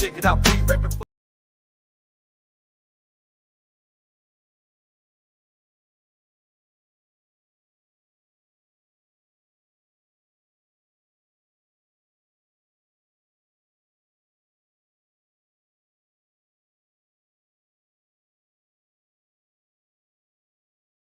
check it out, we rapping for.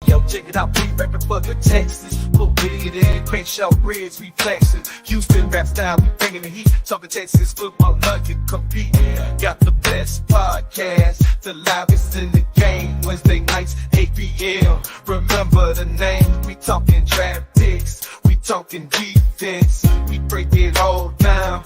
Yo, check it out, we rapping for the Texans. Put it in, Crenshaw Reds, reflexes. Houston rap style, we bringing the heat. Talking Texas football, nothing compete. Got the best podcast, the livest in the game. Wednesday nights, 8 p.m. Remember the name, we talking draft picks. We talking defense, we break it all down.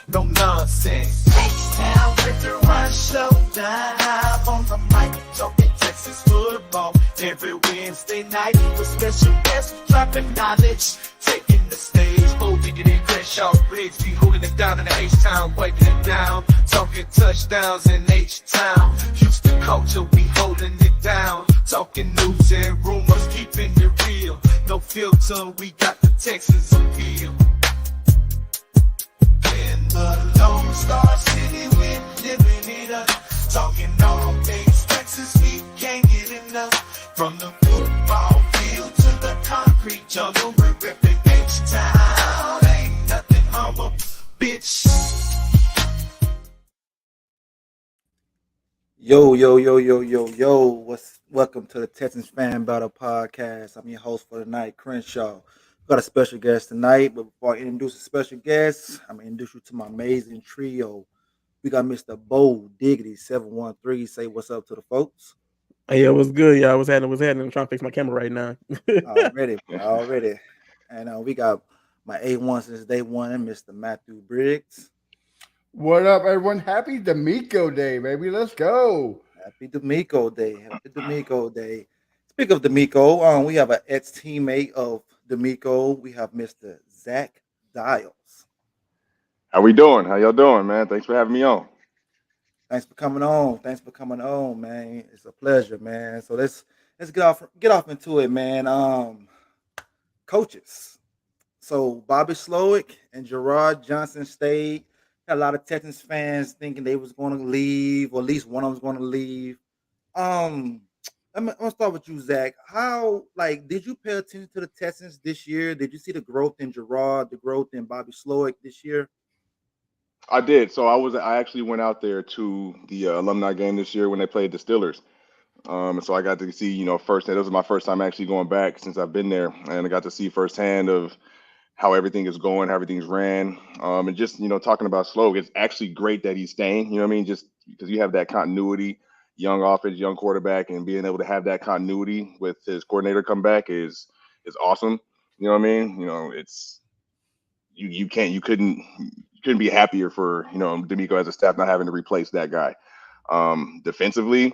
No nonsense. H-Town with the Run Show, live on the mic, talking Texas football. Every Wednesday night, with special guests dropping knowledge, taking the stage. Oh, digging in Crenshaw Briggs, be holding it down in the H-Town, wiping it down. Talking touchdowns in H-Town. Houston culture, we holding it down. Talking news and rumors, keeping it real. No filter, we got the Texans appeal. In the Lone Star City, we're living it up. Talking all things Texas, we can't get enough. From the football field to the concrete jungle, we're ripping H-Town. Ain't nothing humble, bitch. Yo. Welcome to the Texans Fan Battle Podcast. I'm your host for tonight, Crenshaw. Got a special guest tonight, but before I introduce a special guest, I'm going to introduce you to my amazing trio. We got Mr. Bo Diggity 713. Say what's up to the folks. Hey, yo, what's good? Yeah, what's happening? I'm trying to fix my camera right now. Already. And we got my A1 since day one, Mr. Matthew Briggs. What up, everyone? Happy D'Amico Day, baby. Let's go. Happy D'Amico Day. Speak of D'Amico, we have an ex-teammate of D'Amico. We have Mr. Zac Diles. How we doing? How y'all doing, man? Thanks for having me on. Thanks for coming on, man. It's a pleasure, man. So let's get off into it, man. Coaches. So Bobby Slowick and Gerard Johnson stayed. Had a lot of Texans fans thinking they was going to leave, or at least one of them was going to leave. I'm gonna start with you, Zach. Did you pay attention to the Texans this year? Did you see the growth in Gerard, the growth in Bobby Slowick this year? I did. So I actually went out there to the alumni game this year when they played the Steelers. So I got to see, firsthand. This was my first time actually going back since I've been there, and I got to see firsthand of how everything is going, how everything's ran, and just talking about Slowick. It's actually great that he's staying. You know what I mean? Just because you have that continuity, young offense, young quarterback, and being able to have that continuity with his coordinator come back is awesome. You know what I mean? It's you couldn't be happier for D'Amico as a staff not having to replace that guy. Defensively,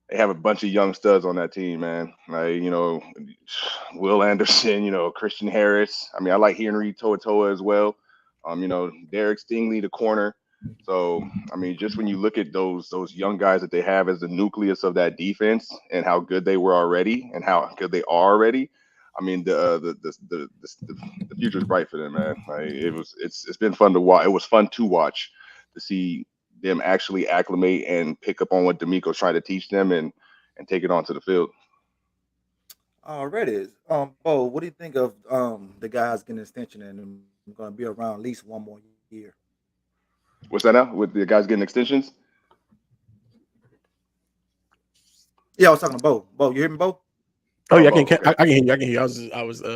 they have a bunch of young studs on that team, man. Like, Will Anderson, Christian Harris. I mean, I like Henry Toa as well. Derek Stingley, the corner. So, I mean, just when you look at those young guys that they have as the nucleus of that defense and how good they were already and how good they are already, I mean, the future is bright for them, man. Like, it's been fun to watch. It was fun to watch to see them actually acclimate and pick up on what D'Amico's trying to teach them and take it onto the field. Already. Bo, what do you think of the guys getting an extension and going to be around at least one more year? What's that now? With the guys getting extensions? Yeah, I was talking to Bo. Bo, you hear me, Bo? Oh yeah, I can hear you. I can hear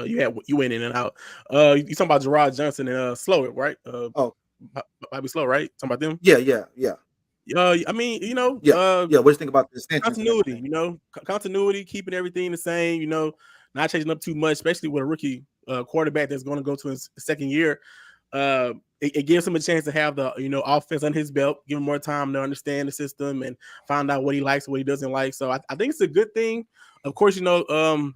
you. You went in and out. You talking about Gerard Johnson and Slowick, right? Bobby Slow, right? Talking about them? Yeah. I mean, what do you think about this continuity? Continuity, keeping everything the same. Not changing up too much, especially with a rookie quarterback that's going to go to his second year. It gives him a chance to have the offense on his belt, give him more time to understand the system and find out what he likes, what he doesn't like. So I think it's a good thing. Of course, I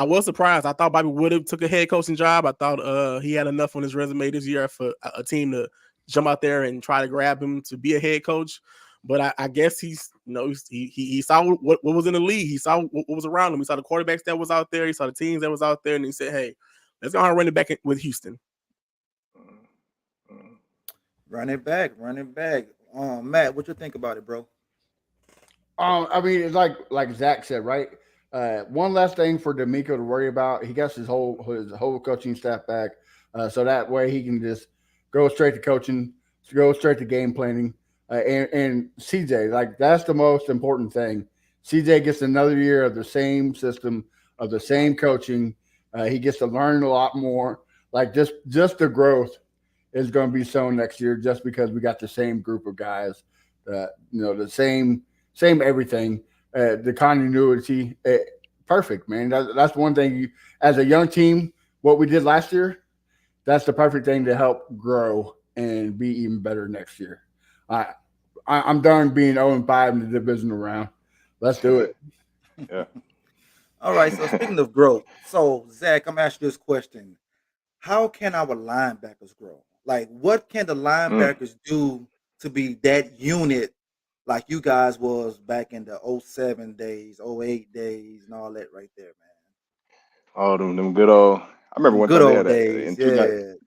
was surprised. I thought Bobby would have took a head coaching job. I thought he had enough on his resume this year for a team to jump out there and try to grab him to be a head coach. But I guess he saw what was in the league. He saw what was around him. He saw the quarterbacks that was out there. He saw the teams that was out there, and he said, "Hey, let's go ahead and run it back with Houston." Run it back, run it back. Matt, what you think about it, bro? I mean, it's like Zach said, right? One last thing for D'Amico to worry about. He got his whole coaching staff back, so that way he can just go straight to coaching, go straight to game planning. And CJ, like that's the most important thing. CJ gets another year of the same system, of the same coaching. He gets to learn a lot more. Like just the growth is going to be shown next year, just because we got the same group of guys, the same everything, the continuity, perfect, man. That's one thing. As a young team, what we did last year, that's the perfect thing to help grow and be even better next year. I, I'm done being 0-5 in the divisional round. Let's do it. Yeah. All right. So speaking of growth, so Zach, I'm asking you this question: how can our linebackers grow? Like, what can the Mm. linebackers do to be that unit like you guys was back in the '07 days, '08 days, and all that right there, Oh, them good old. I man? remember Them one good time they had old a days, in two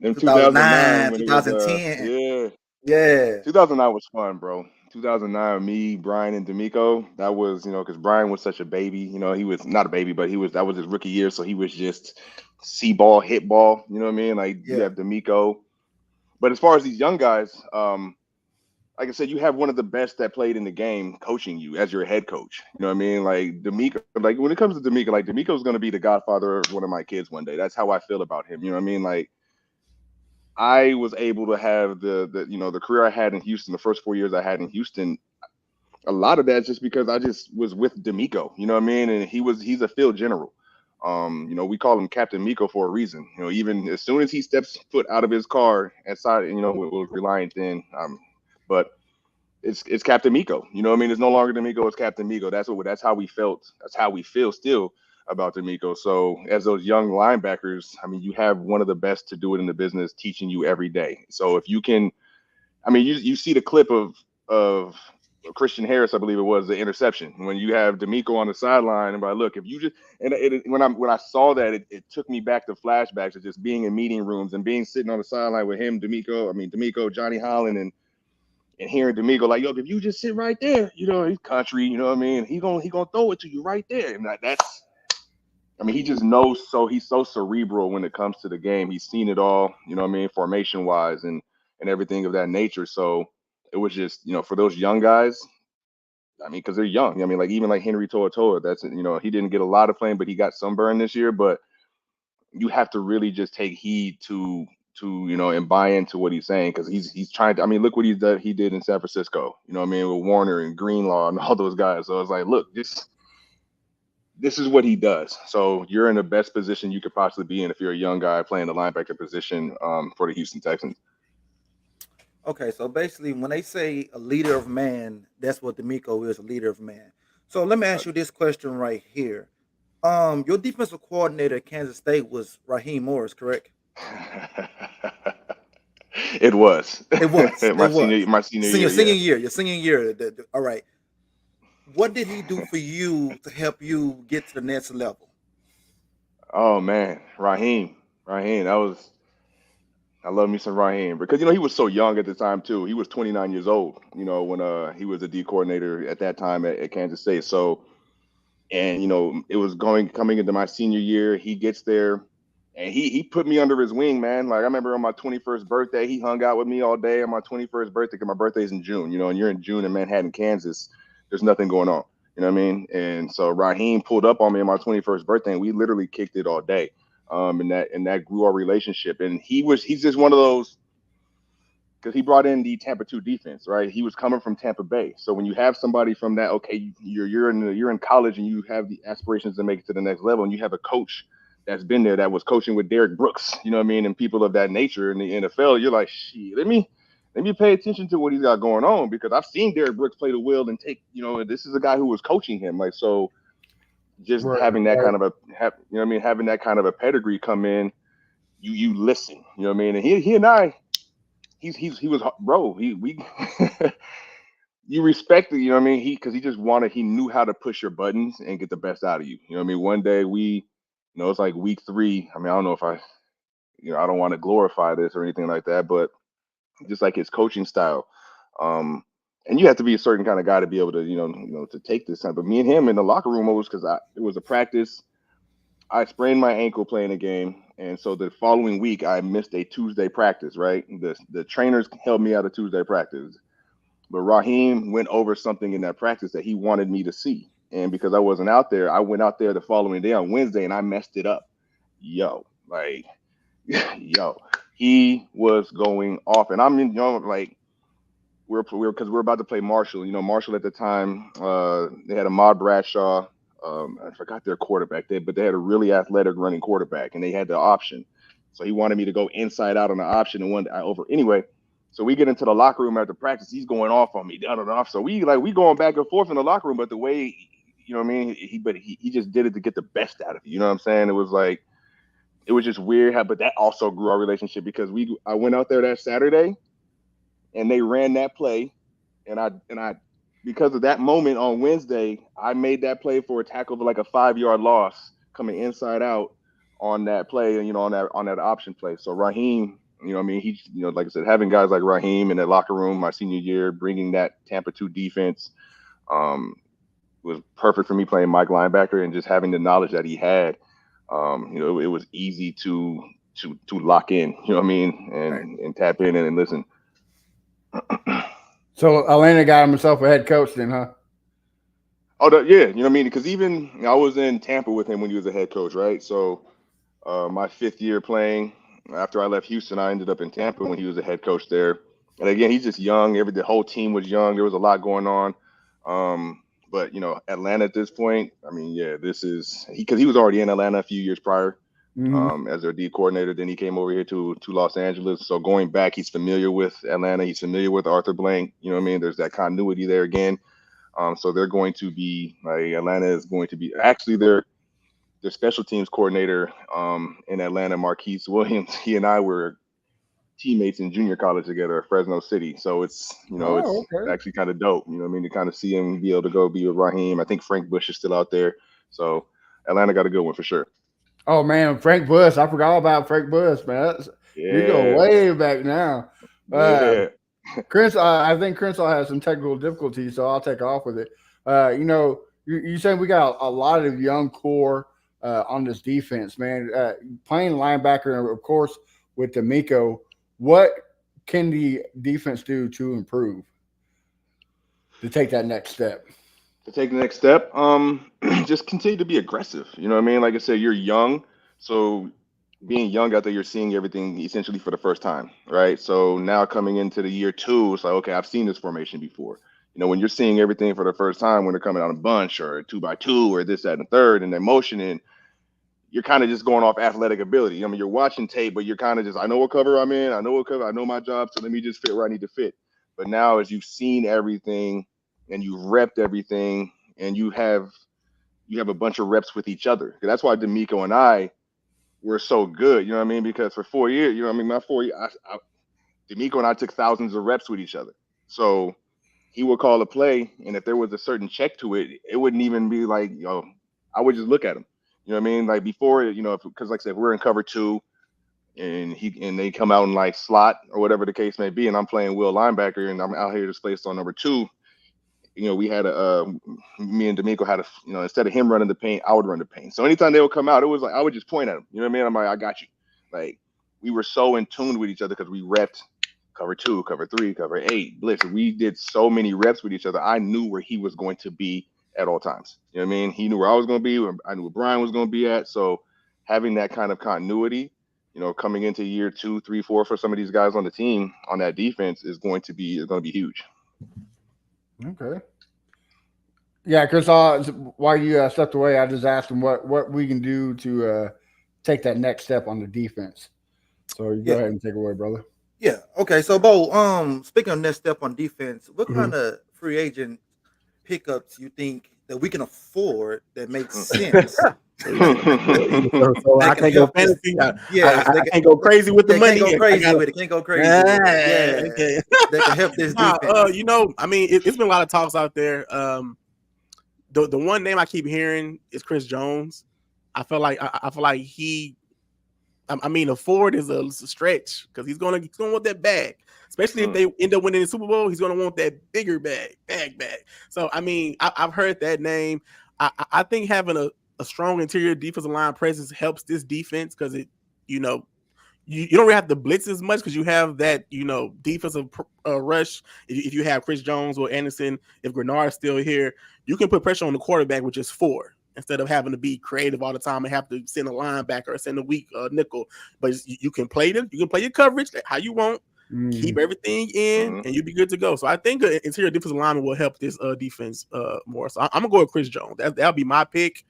yeah. in 2009 2009, when it was 2010, yeah, yeah, 2009 was fun, bro. 2009, me, Brian, and D'Amico. That was, because Brian was such a baby. He was not a baby, but that was his rookie year, so he was just see ball, hit ball. You know what I mean? Like you yeah, have D'Amico, but as far as these young guys, like I said, you have one of the best that played in the game coaching you as your head coach. You know what I mean? Like D'Amico, like when it comes to D'Amico, like D'Amico's going to be the godfather of one of my kids one day. That's how I feel about him. You know what I mean? Like I was able to have the career I had in Houston, the first 4 years I had in Houston. A lot of that's just because I just was with D'Amico. You know what I mean? And he's a field general. We call him Captain Miko for a reason. Even as soon as he steps foot out of his car outside, with Reliant then. But it's Captain Miko. You know what I mean? It's no longer D'Amico, it's Captain Miko. That's how we felt. That's how we feel still about D'Amico. So as those young linebackers, I mean, you have one of the best to do it in the business, teaching you every day. So if you can, I mean, you see the clip of Christian Harris, I believe it was, the interception when you have D'Amico on the sideline, and by look, if you just when I saw that, it took me back to flashbacks of just being in meeting rooms and being sitting on the sideline with him, D'Amico, Johnny Holland, and hearing D'Amico like, yo, if you just sit right there, he's country, you know what I mean? He gonna throw it to you right there, and that's. I mean, he just knows. So he's so cerebral when it comes to the game. He's seen it all, you know what I mean, formation wise and everything of that nature. So it was just, for those young guys. I mean, because they're young. I mean, like even like Henry Toa, that's he didn't get a lot of playing, but he got sunburn this year. But you have to really just take heed to and buy into what he's saying, because he's trying to. I mean, look what he did in San Francisco. You know what I mean, with Warner and Greenlaw and all those guys. So it's like, look, this is what he does. So you're in the best position you could possibly be in if you're a young guy playing the linebacker position for the Houston Texans. Okay, so basically, when they say a leader of man, that's what D'Amico is, a leader of man. So let me ask you this question right here. Your defensive coordinator at Kansas State was Raheem Morris, correct? It was It was. It my senior was. my senior Your year. senior Yeah. year. Your senior year. All right. What did he do for you to help you get to the next level? Oh man, Raheem. I love me some Raheem, because he was so young at the time too. He was 29 years old. When he was a D coordinator at that time at Kansas State. So, and it was coming into my senior year. He gets there, and he put me under his wing, man. Like I remember on my 21st birthday, he hung out with me all day on my 21st birthday, because my birthday's in June. And you're in June in Manhattan, Kansas. There's nothing going on. You know what I mean? And so Raheem pulled up on me on my 21st birthday, and we literally kicked it all day. And that grew our relationship. And he's just one of those, because he brought in the Tampa 2 defense, right? He was coming from Tampa Bay. So when you have somebody from that, okay, you're in college and you have the aspirations to make it to the next level, and you have a coach that's been there, that was coaching with Derek Brooks, you know what I mean, and people of that nature in the NFL, you're like, shit, let me pay attention to what he's got going on, because I've seen Derek Brooks play the wheel and take, this is a guy who was coaching him, like, so just Right, having that right. kind of having that kind of a pedigree come in, you listen, you know what I mean, and he and I. He was, bro. We you respect it, you know what I mean? Because he knew how to push your buttons and get the best out of you. You know what I mean? One day it's like week 3. I mean, I don't know if I don't want to glorify this or anything like that, but just like his coaching style. And you have to be a certain kind of guy to be able to, to take this time. But me and him in the locker room was because it was a practice. I sprained my ankle playing a game, and so the following week I missed a Tuesday practice. Right, the trainers held me out of Tuesday practice, but Raheem went over something in that practice that he wanted me to see, and because I wasn't out there, I went out there the following day on Wednesday, and I messed it up. Yo, he was going off, and I'm like. We're because we're about to play Marshall. Marshall at the time, they had Ahmad Bradshaw. I forgot their quarterback, but they had a really athletic running quarterback, and they had the option. So he wanted me to go inside out on the option, and I over anyway. So we get into the locker room after practice. He's going off on me, down and off. So we going back and forth in the locker room. But the way, what I mean, he just did it to get the best out of you. You know what I'm saying? It was just weird. But that also grew our relationship because I went out there that Saturday. And they ran that play, and I because of that moment on Wednesday, I made that play for a tackle for like a 5-yard loss coming inside out on that play, and on that option play. So Raheem, he, like I said, having guys like Raheem in that locker room my senior year, bringing that Tampa 2 defense, was perfect for me playing Mike linebacker, and just having the knowledge that he had, it was easy to lock in, and tap in and listen. So Atlanta got himself a head coach then, huh? Oh, yeah. Because even I was in Tampa with him when he was a head coach, right? So my 5th year playing, after I left Houston, I ended up in Tampa when he was a head coach there. And again, he's just young. The whole team was young. There was a lot going on. But Atlanta at this point, this is because he was already in Atlanta a few years prior. As their D coordinator. Then he came over here to Los Angeles. So going back, he's familiar with Atlanta. He's familiar with Arthur Blank. There's that continuity there again. So they're going to be Atlanta is going to be actually their special teams coordinator in Atlanta, Marquise Williams. He and I were teammates in junior college together at Fresno City. So it's it's actually kind of dope. To kind of see him be able to go be with Raheem. I think Frank Bush is still out there. So Atlanta got a good one for sure. Oh man, Frank Bush! I forgot about Frank Bush, man. You go way back now. I think Crenshaw has some technical difficulties, so I'll take off with it. You saying we got a lot of young core on this defense, man. Playing linebacker, and of course with D'Amico, what can the defense do to improve, to take that next step? To take the next step, just continue to be aggressive. Like I said, you're young, so being young out there, you're seeing everything essentially for the first time, right? So now coming into the year 2, it's like, okay, I've seen this formation before. When you're seeing everything for the first time, when they're coming out a bunch or 2x2 or this, that, and the third, and they're motioning, you're kind of just going off athletic ability. You're watching tape, but you're kind of just, I know what cover I'm in, I know my job, so let me just fit where I need to fit. But now as you've seen everything, and you've repped everything, and you have a bunch of reps with each other. That's why D'Amico and I were so good, because for 4 years, my 4 years, D'Amico and I took thousands of reps with each other. So he would call a play, and if there was a certain check to it, it wouldn't even be like, I would just look at him. Like before, because like I said, we're in cover 2, and they come out in like slot or whatever the case may be, and I'm playing will linebacker, and I'm out here displaced on number 2. We had me and D'Amico had instead of him running the paint, I would run the paint. So anytime they would come out, it was like, I would just point at them. You know what I mean? I'm like, I got you. Like, we were so in tune with each other because we repped cover 2, cover 3, cover 8, blitz. We did so many reps with each other. I knew where he was going to be at all times. You know what I mean? He knew where I was going to be. I knew where Brian was going to be at. So having that kind of continuity, coming into year 2, 3, 4 for some of these guys on the team on that defense is going to be huge. Okay. Yeah, Chris, while you stepped away, I just asked him what we can do to take that next step on the defense. So you go ahead and take it away, brother. Yeah. Okay. So, Bo, speaking of next step on defense, what kind of free agent pickups you think that we can afford that makes sense? So I can't go fantasy. I can't go crazy with the money. Can't go crazy. Yeah. Okay. That can help this defense. It's been a lot of talks out there. The one name I keep hearing is Chris Jones. I feel like he I mean, a Ford is a stretch because he's gonna want that bag, especially if they end up winning the Super Bowl. He's gonna want that bigger bag. So I mean, I've heard that name. I think having a strong interior defensive line presence helps this defense because it, you know, you don't really have to blitz as much because you have that, you know, defensive rush. If you have Chris Jones or Anderson, if Grenard's still here, you can put pressure on the quarterback with just 4 instead of having to be creative all the time and have to send a linebacker or send a weak nickel. But you can play them. You can play your coverage how you want. Keep everything in, and you'll be good to go. So I think an interior defensive lineman will help this defense more. So I'm gonna go with Chris Jones. That'll be my pick.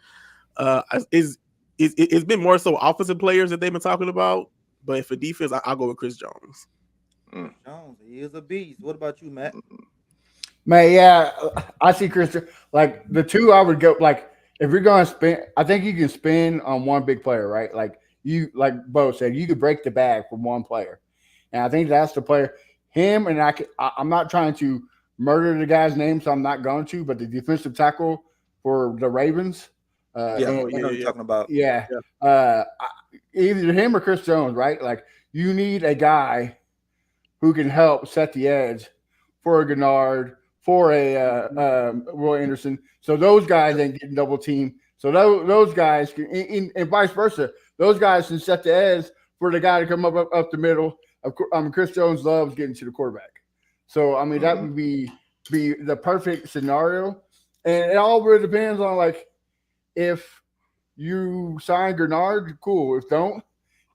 It's been more so offensive players that they've been talking about. But for defense, I'll go with Chris Jones. Jones, he is a beast. What about you, Matt? Man, yeah, I see Chris. Like the two, I would go. Like if you're going to spend, I think you can spend on one big player, right? Like Bo said, you could break the bag from one player, and I think that's the player. Him and I'm not trying to murder the guy's name, so I'm not going to. But the defensive tackle for the Ravens. I know what you're talking about. Yeah. Either him or Chris Jones, right? Like you need a guy who can help set the edge for a Gennard, for a Roy Anderson. So those guys ain't getting double teamed. So those guys can, and vice versa. Those guys can set the edge for the guy to come up the middle. Chris Jones loves getting to the quarterback. So I mean that would be the perfect scenario. And it all really depends on like if you sign Gennard, cool. If don't,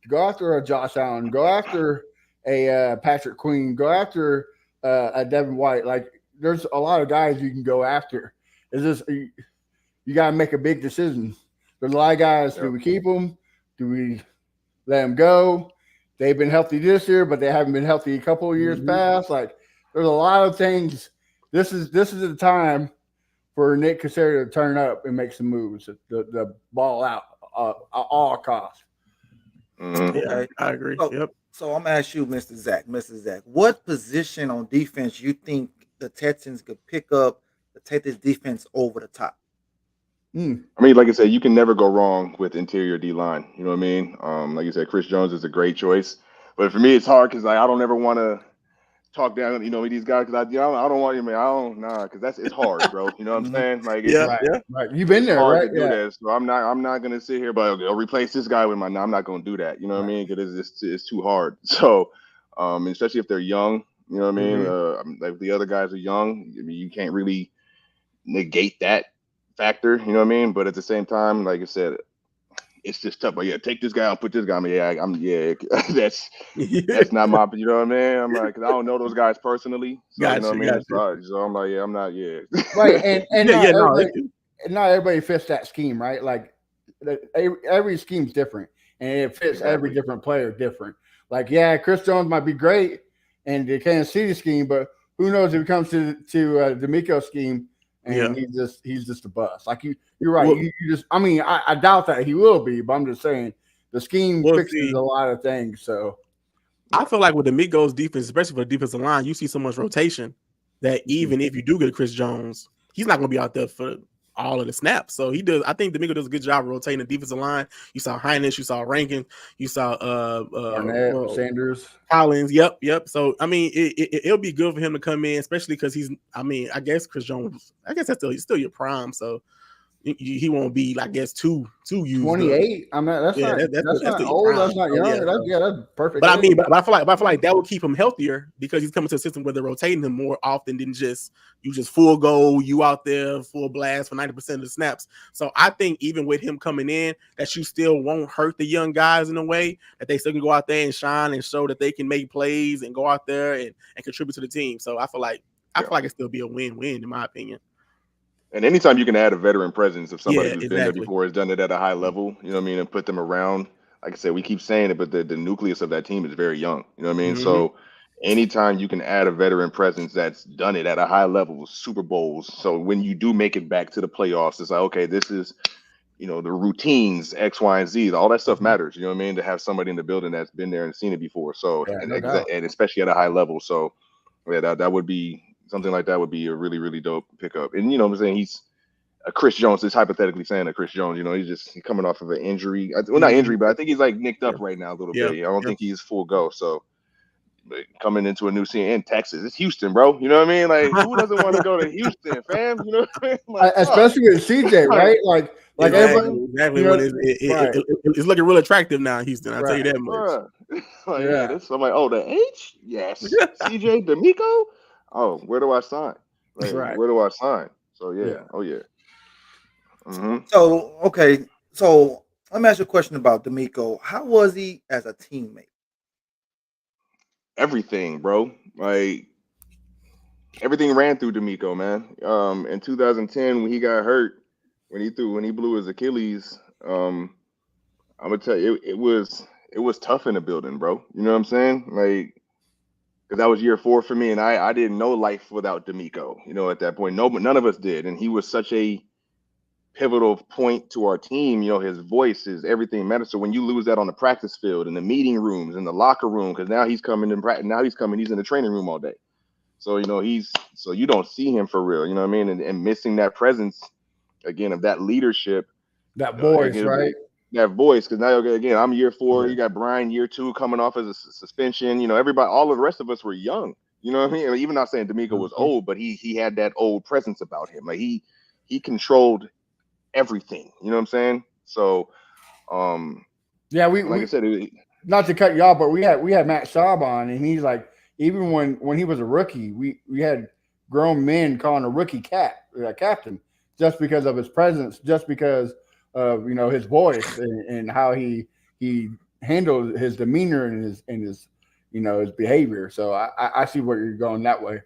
go after a Josh Allen, go after a Patrick Queen, go after a Devin White. Like there's a lot of guys you can go after. It's just you got to make a big decision. There's a lot of guys. Do we keep them? Do we let them go? They've been healthy this year, but they haven't been healthy a couple of years past. Like there's a lot of things. This is the time for Nick Casario to turn up and make some moves, the ball out at all costs. Yeah, I agree. So I'm gonna ask you, Mr. Zach, what position on defense you think the Texans could pick up to take this defense over the top? I mean, like I said, you can never go wrong with interior D line. You know what I mean? Like you said, Chris Jones is a great choice, but for me, it's hard because I don't ever want to talk down, you know, with these guys because I don't want you, man. Because it's hard, bro. You know what I'm saying? Like, right. You've been there, hard right? to do that. So I'm not gonna sit here, but I'll replace this guy with my. No, I'm not gonna do that. You know what I mean? Because it's too hard. So, especially if they're young. You know what I mean? Like the other guys are young. I mean, you can't really negate that factor. You know what I mean? But at the same time, like I said, it's just tough. But yeah, take this guy and put this guy. I mean, that's not my. You know what I mean? I'm like, because I don't know those guys personally. So, you know what I mean? So I'm like, I'm not. Right, and not everybody fits that scheme, right? Like every scheme's different, and it fits every different player different. Like, Chris Jones might be great, and the Kansas City scheme, but who knows if it comes to D'Amico's scheme. And he's just a bust. Like you're right. You just, I mean, I doubt that he will be, but I'm just saying the scheme fixes a lot of things. So I feel like with D'Amico's defense, especially for the defensive line, you see so much rotation that even if you do get a Chris Jones, he's not going to be out there for all of the snaps. So he does. I think D'Amico does a good job of rotating the defensive line. You saw Heinz, you saw Rankin, you saw Arnett, Sanders, Collins. Yep. So I mean, it'll be good for him to come in, especially because he's. I mean, I guess Chris Jones. I guess he's still your prime. So he won't be, I guess, too used. 28. I mean, that's not old. That's not young. That's perfect. But I mean, but I feel like that would keep him healthier because he's coming to a system where they're rotating him more often than just full go, you out there full blast for 90% of the snaps. So I think even with him coming in, that you still won't hurt the young guys in a way that they still can go out there and shine and show that they can make plays and go out there and contribute to the team. So I feel like it still be a win-win in my opinion. And anytime you can add a veteran presence of somebody who's been there before, has done it at a high level, you know what I mean, and put them around. Like I said, we keep saying it, but the nucleus of that team is very young. You know what I mean? So anytime you can add a veteran presence that's done it at a high level, Super Bowls. So when you do make it back to the playoffs, it's like, okay, this is, you know, the routines, X, Y, and Z, all that stuff matters. You know what I mean? To have somebody in the building that's been there and seen it before. So, and especially at a high level. So that would be something like that would be a really, really dope pickup. And, you know what I'm saying? Chris Jones is hypothetically saying that Chris Jones, he's coming off of an injury. Well, not injury, but I think he's like nicked up right now a little bit. I don't think he's full go. So coming into a new scene in Texas, it's Houston, bro. You know what I mean? Like, who doesn't want to go to Houston, fam? You know what I mean? Like, especially with CJ, right? Like exactly what it's looking real attractive now in Houston. I'll tell you that much. I'm like, oh, the H? Yes. CJ D'Amico? Oh, where do I sign? Like, where do I sign? So oh yeah. Mm-hmm. So okay, so let me ask you a question about D'Amico. How was he as a teammate? Everything, bro. Like, everything ran through D'Amico, man. In 2010, when he got hurt, when he blew his Achilles, I'm gonna tell you, it was tough in the building, bro. You know what I'm saying? Like, because that was year 4 for me, and I didn't know life without D'Amico. At that point, none of us did, and he was such a pivotal point to our team. His voice is everything matters. So when you lose that on the practice field, in the meeting rooms, in the locker room, because now he's coming in practice, he's in the training room all day. So you don't see him for real. You know what I mean? And missing that presence again of that leadership, that voice, right? That voice, because now again, I'm year 4. You got Brian year 2 coming off as a suspension. Everybody, all of the rest of us were young. You know what I mean? Even not saying D'Amico was old, but he had that old presence about him. Like he controlled everything. You know what I'm saying? So, I said, not to cut you off, but we had Matt Schaub on, and he's like, even when he was a rookie, we had grown men calling a rookie captain just because of his presence, just because of his voice and how he handled his demeanor and his his behavior. So I see where you're going that way.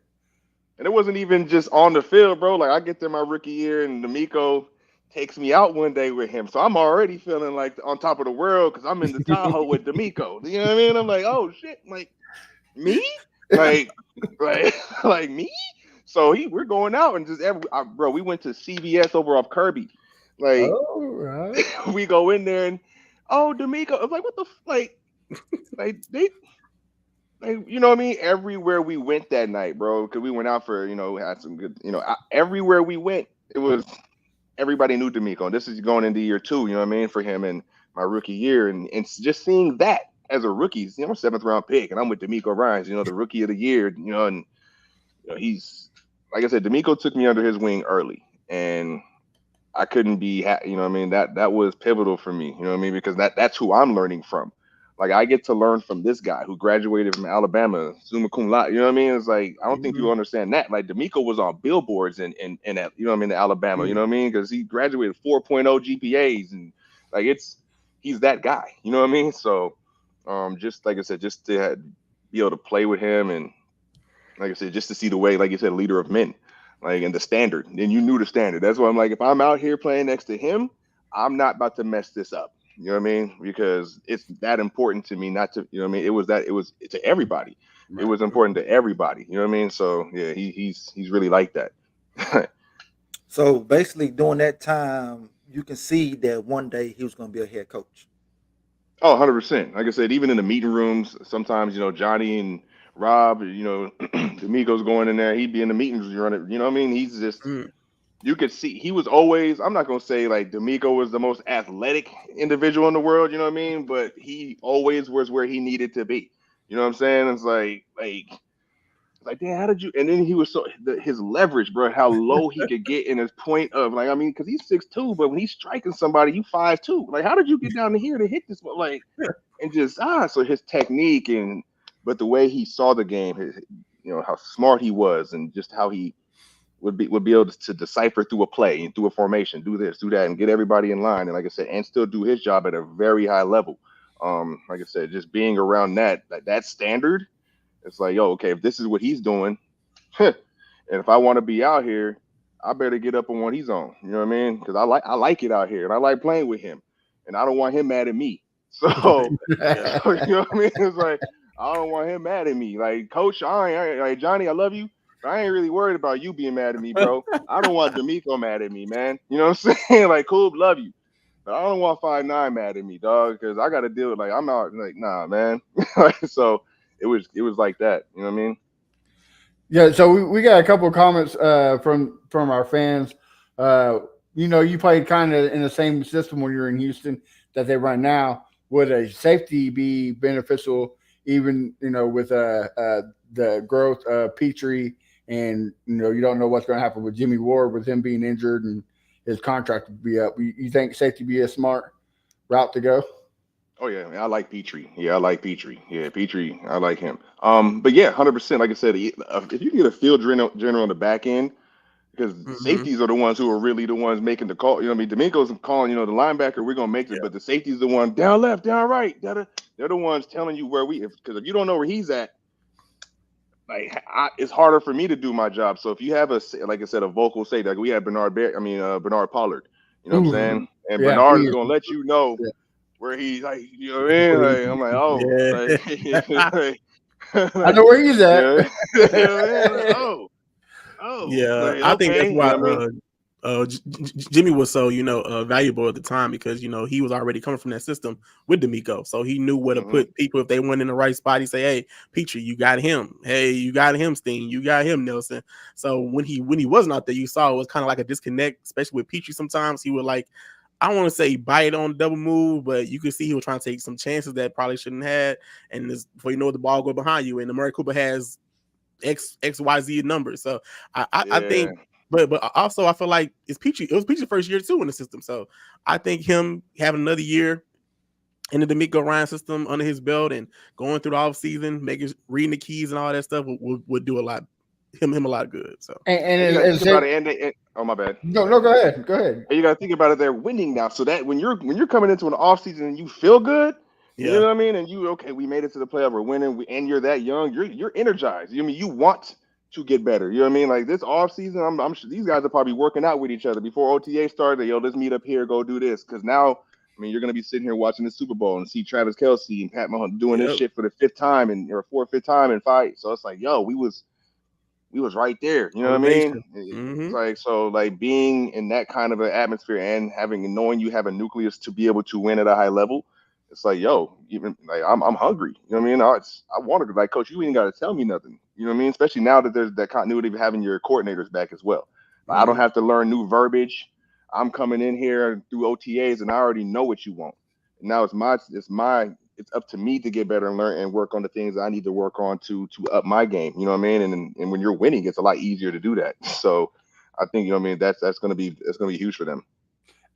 And it wasn't even just on the field, bro. Like, I get there my rookie year, and D'Amico takes me out one day with him. So I'm already feeling like on top of the world because I'm in the Tahoe with D'Amico. You know what I mean? I'm like, oh shit, like me? Like me? So we're going out and just bro, we went to CVS over off Kirby. Like, we go in there and D'Amico. I was like, what the they you know what I mean? Everywhere we went that night, bro, because we went out for, had some good, everywhere we went, it was everybody knew D'Amico. This is going into year 2, you know what I mean, for him and my rookie year. And just seeing that as a rookie, I'm a 7th round pick, and I'm with D'Amico Ryans, the rookie of the year, and he's, like I said, D'Amico took me under his wing early, and I couldn't be, you know what I mean? That was pivotal for me, you know what I mean? Because that's who I'm learning from. Like, I get to learn from this guy who graduated from Alabama, summa cum laude. You know what I mean? It's like, I don't think people understand that. Like, D'Amico was on billboards in you know what I mean, Alabama. You know what I mean? Because he graduated 4.0 GPAs, and like, he's that guy. You know what I mean? So, just like I said, just to be able to play with him, and like I said, just to see the way, like you said, leader of men, like, and the standard. And you knew the standard. That's why I'm like, if I'm out here playing next to him, I'm not about to mess this up. You know what I mean? Because it's that important to me, not to, you know what I mean? It was to everybody. Right. It was important to everybody. You know what I mean? So yeah, he's really like that. So basically during that time, you can see that one day he was going to be a head coach. Oh, 100%. Like I said, even in the meeting rooms, sometimes, Johnny and Rob, D'Amico's going in there, he'd be in the meetings running, you know what I mean? He's just, you could see he was always, I'm not going to say like D'Amico was the most athletic individual in the world, you know what I mean? But he always was where he needed to be. You know what I'm saying? It's like, damn, how did you? And then he was his leverage, bro, how low he could get in his point of, like, I mean, because he's 6'2", but when he's striking somebody, you 5'2". Like, how did you get down to here to hit this? Like, and just, so his technique but the way he saw the game, how smart he was, and just how he would be able to decipher through a play and through a formation, do this, do that, and get everybody in line. And like I said, and still do his job at a very high level. Like I said, just being around that standard, it's like, yo, okay, if this is what he's doing, and if I want to be out here, I better get up on what he's on. You know what I mean? Because I like it out here, and I like playing with him, and I don't want him mad at me. So you know what I mean? It's like, I don't want him mad at me. Like, Coach, like, Johnny, I love you. I ain't really worried about you being mad at me, bro. I don't want D'Amico mad at me, man. You know what I'm saying? Like, cool, love you. But I don't want 5'9" mad at me, dog, because I got to deal with, like, I'm out, like, nah, man. So it was like that. You know what I mean? Yeah, so we got a couple of comments from our fans. The you played kind of in the same system when you're in Houston that they run now. Would a safety be beneficial, even with the growth of Petrie, and you don't know what's going to happen with Jimmy Ward with him being injured and his contract would be up. You think safety be a smart route to go? Oh yeah, man, I like Petrie. Yeah, I like Petrie. Yeah, Petrie, I like him. But yeah, 100%. Like I said, if you can get a field general on the back end, because Mm-hmm. safeties are the ones who are really the ones making the call. You know what I mean? D'Amico's calling, the linebacker, we're gonna make it, but the safety's the one down left, down right. They're the ones telling you where because if you don't know where he's at, like it's harder for me to do my job. So if you have like I said, a vocal safety, like we had Bernard Pollard. You know what I'm Ooh, saying? And yeah, Bernard he is is. gonna let you know Yeah. where he's like, you know what I mean? Like I'm like, oh, Yeah. like, I know where he's at. yeah, you know what I mean? Like, Yeah, like, I think that's okay, you why know what I mean? Jimmy was so valuable at the time because he was already coming from that system with D'Amico, so he knew where to put people if they went in the right spot. He say, "Hey, Petrie, you got him. Hey, you got him, Steen. You got him, Nelson." So when he wasn't out there, you saw it was kind of like a disconnect, especially with Petrie. Sometimes he would I don't want to say bite on double move, but you could see he was trying to take some chances that probably shouldn't have. And before you know it, the ball go behind you, and Amari Cooper has XYZ numbers. So I think, but also I feel like it was Petrie first year too in the system. So I think him having another year in the D'Amico Ryan system under his belt and going through the off season, reading the keys and all that stuff would do a lot him a lot of good. So and you gotta think about it. And oh my bad. No, go ahead. And you gotta think about it. They're winning now, so that when you're coming into an off season and you feel good. You know what I mean? And we made it to the playoff, we're winning, and you're that young, you're energized. You know what I mean? You want to get better. You know what I mean? Like this off season, I'm sure these guys are probably working out with each other before OTA started. Yo, let's meet up here, go do this. Because now, I mean, you're gonna be sitting here watching the Super Bowl and see Travis Kelce and Pat Mahomes doing this shit for the fifth time or fifth time in fight. So it's like, yo, we was right there. You know what I mean? It's like, so like being in that kind of an atmosphere and knowing you have a nucleus to be able to win at a high level. It's like, yo, even like I'm hungry. You know what I mean? I wanted to, like, coach, you ain't got to tell me nothing. You know what I mean? Especially now that there's that continuity of having your coordinators back as well. Like, I don't have to learn new verbiage. I'm coming in here through OTAs and I already know what you want. And now it's up to me to get better and learn and work on the things I need to work on to up my game. You know what I mean? And when you're winning, it's a lot easier to do that. So I think, you know what I mean, that's gonna be huge for them.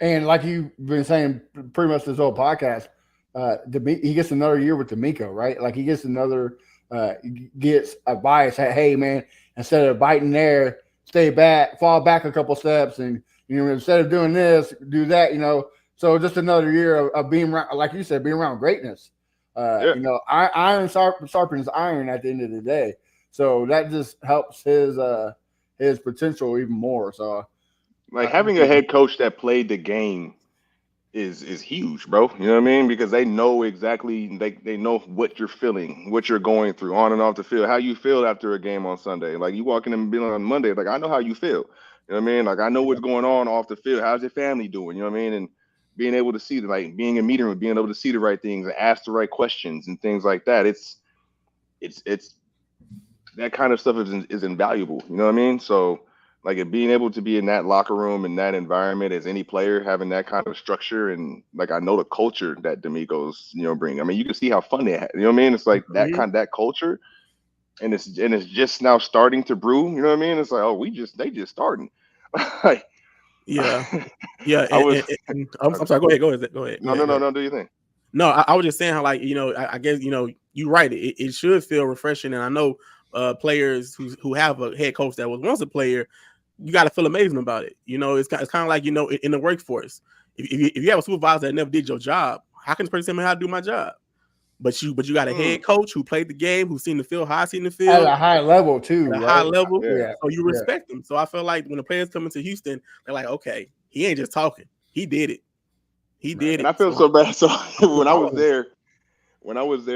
And like you've been saying pretty much this whole podcast, he gets another year with D'Amico, right? Like he gets gets a bias. Hey man, instead of biting there, stay back, fall back a couple steps, and instead of doing this, do that. So just another year of being around, like you said, being around greatness. Iron sharpens iron at the end of the day. So that just helps his potential even more. So like having a head coach that played the game is huge, bro. You know what I mean? Because they know exactly, they know what you're feeling, what you're going through on and off the field, how you feel after a game on Sunday. Like you walk in and be on Monday, like I know how you feel. You know what I mean? Like I know what's going on off the field. How's your family doing? You know what I mean? And being able to see, like being in meeting room, being able to see the right things and ask the right questions and things like that. It's that kind of stuff is invaluable. You know what I mean? So like being able to be in that locker room and that environment as any player, having that kind of structure, and like I know the culture that D'Amico's bring. I mean, you can see how fun they have. You know what I mean? It's like that culture, and it's just now starting to brew. You know what I mean? It's like, oh, they just starting. Like, yeah. I'm sorry. Go ahead. No. Do you think? No, I was just saying how, like, I guess you're right. It should feel refreshing, and I know players who have a head coach that was once a player, you got to feel amazing about it. It's kind of like in the workforce. If you have a supervisor that never did your job, how can this person tell me how to do my job? But you got a head coach who played the game, who's seen the field, how I seen the field at a high level too, at a right? high level. Yeah. So you respect them. So I feel like when the players come into Houston, they're like, okay, he ain't just talking, he did it. He did it. And I feel so bad. So when I was there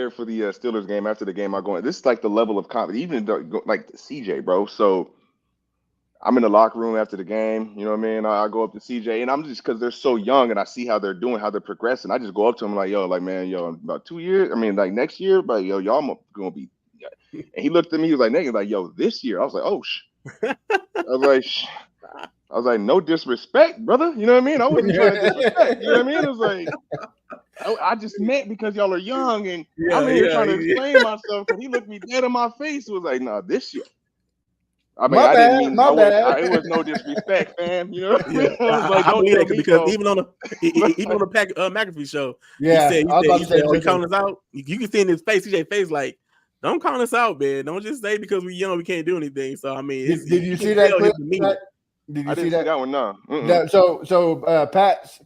for the Steelers game, after the game, this is like the level of confidence, even like CJ, bro. So I'm in the locker room after the game. You know what I mean? I go up to CJ, and I'm just, because they're so young and I see how they're doing, how they're progressing. I just go up to him like, yo, like, man, yo, about 2 years. I mean, like next year, but yo, y'all going to be. And he looked at me, he was like, yo, this year. I was like, oh, I was like, I was like, no disrespect, brother. You know what I mean? I wasn't trying to disrespect. You know what I mean? It was like, I just meant because y'all are young and I'm in here trying to explain myself because he looked me dead in my face. It was like, nah, this year. I mean, I didn't mean it was no disrespect, fam. You know what I mean? I was like, I don't believe tell that me because so. even on the McAfee show, Yeah, he said, he calling us out. You can see in his face, CJ face, like, don't call us out, man. Don't just say because we young we can't do anything. So I mean, did you see that clip? I didn't see that one. No. So Pat's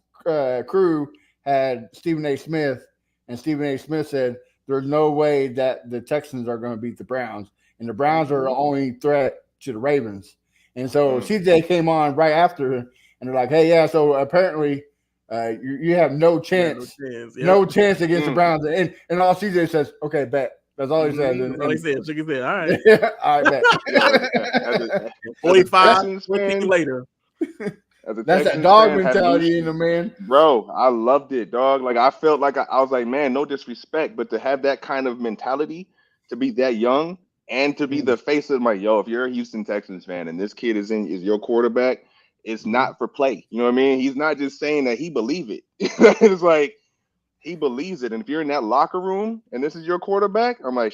crew had Stephen A. Smith, and Stephen A. Smith said there's no way that the Texans are going to beat the Browns, and the Browns are the only threat to the Ravens. And so CJ came on right after, and they're like, "Hey, yeah, so apparently you have no chance, no chance against the Browns." And all CJ says, "Okay, bet." That's all he says. That's all he said. Shook his head. All right. All right, bet. 45 later. That's that dog mentality in the man. Bro, I loved it, dog. Like I felt like I was like, man, no disrespect, but to have that kind of mentality, to be that young and to be the face of my if you're a Houston Texans fan and this kid is your quarterback, it's not for play. You know what I mean? He's not just saying that he believe it. It's like he believes it. And if you're in that locker room and this is your quarterback, I'm like,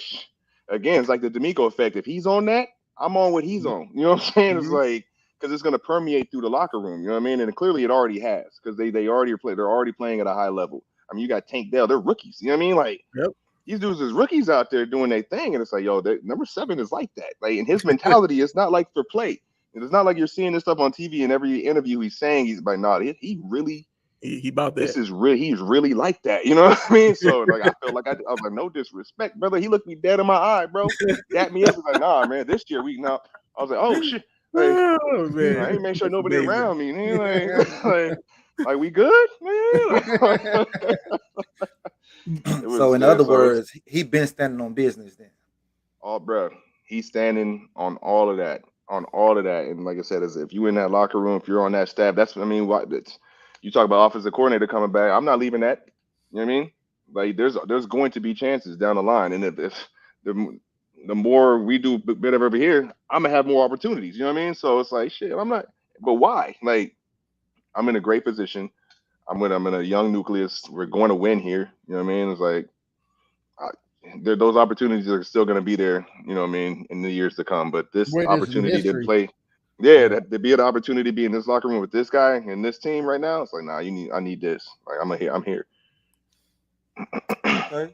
again, it's like the D'Amico effect. If he's on that, I'm on what he's on. You know what I'm saying? It's like, because it's going to permeate through the locker room. You know what I mean? And clearly it already has, because they already play. They're already playing at a high level. I mean, you got Tank Dell. They're rookies. You know what I mean? Like, these dudes is rookies out there doing their thing. And it's like, number 7 is like that. Like, and his mentality is not like for play. And it's not like you're seeing this stuff on TV in every interview he's saying he's like, nah, he really. He about that. This is really, he's really like that. You know what I mean? So like, I felt like I was like, no disrespect, brother. He looked me dead in my eye, bro. Got me up. Was like, nah, man. This year I was like, oh shit. Like, I ain't make sure nobody around me. Man. Like we good, man. So in other words, he been standing on business then. Oh, bro, he's standing on all of that, And like I said, as if you in that locker room, if you're on that staff, you talk about offensive coordinator coming back. I'm not leaving that. You know what I mean? Like there's going to be chances down the line, and if the more we do bit of over here, I'm gonna have more opportunities. You know what I mean? So it's like shit. I'm not. But why? Like I'm in a great position. I'm in a young nucleus. We're going to win here. You know what I mean? It's like those opportunities are still going to be there. You know what I mean? In the years to come. But this opportunity to play. Yeah, to be an opportunity to be in this locker room with this guy and this team right now, it's like, nah, I need this. Like I'm here. Okay.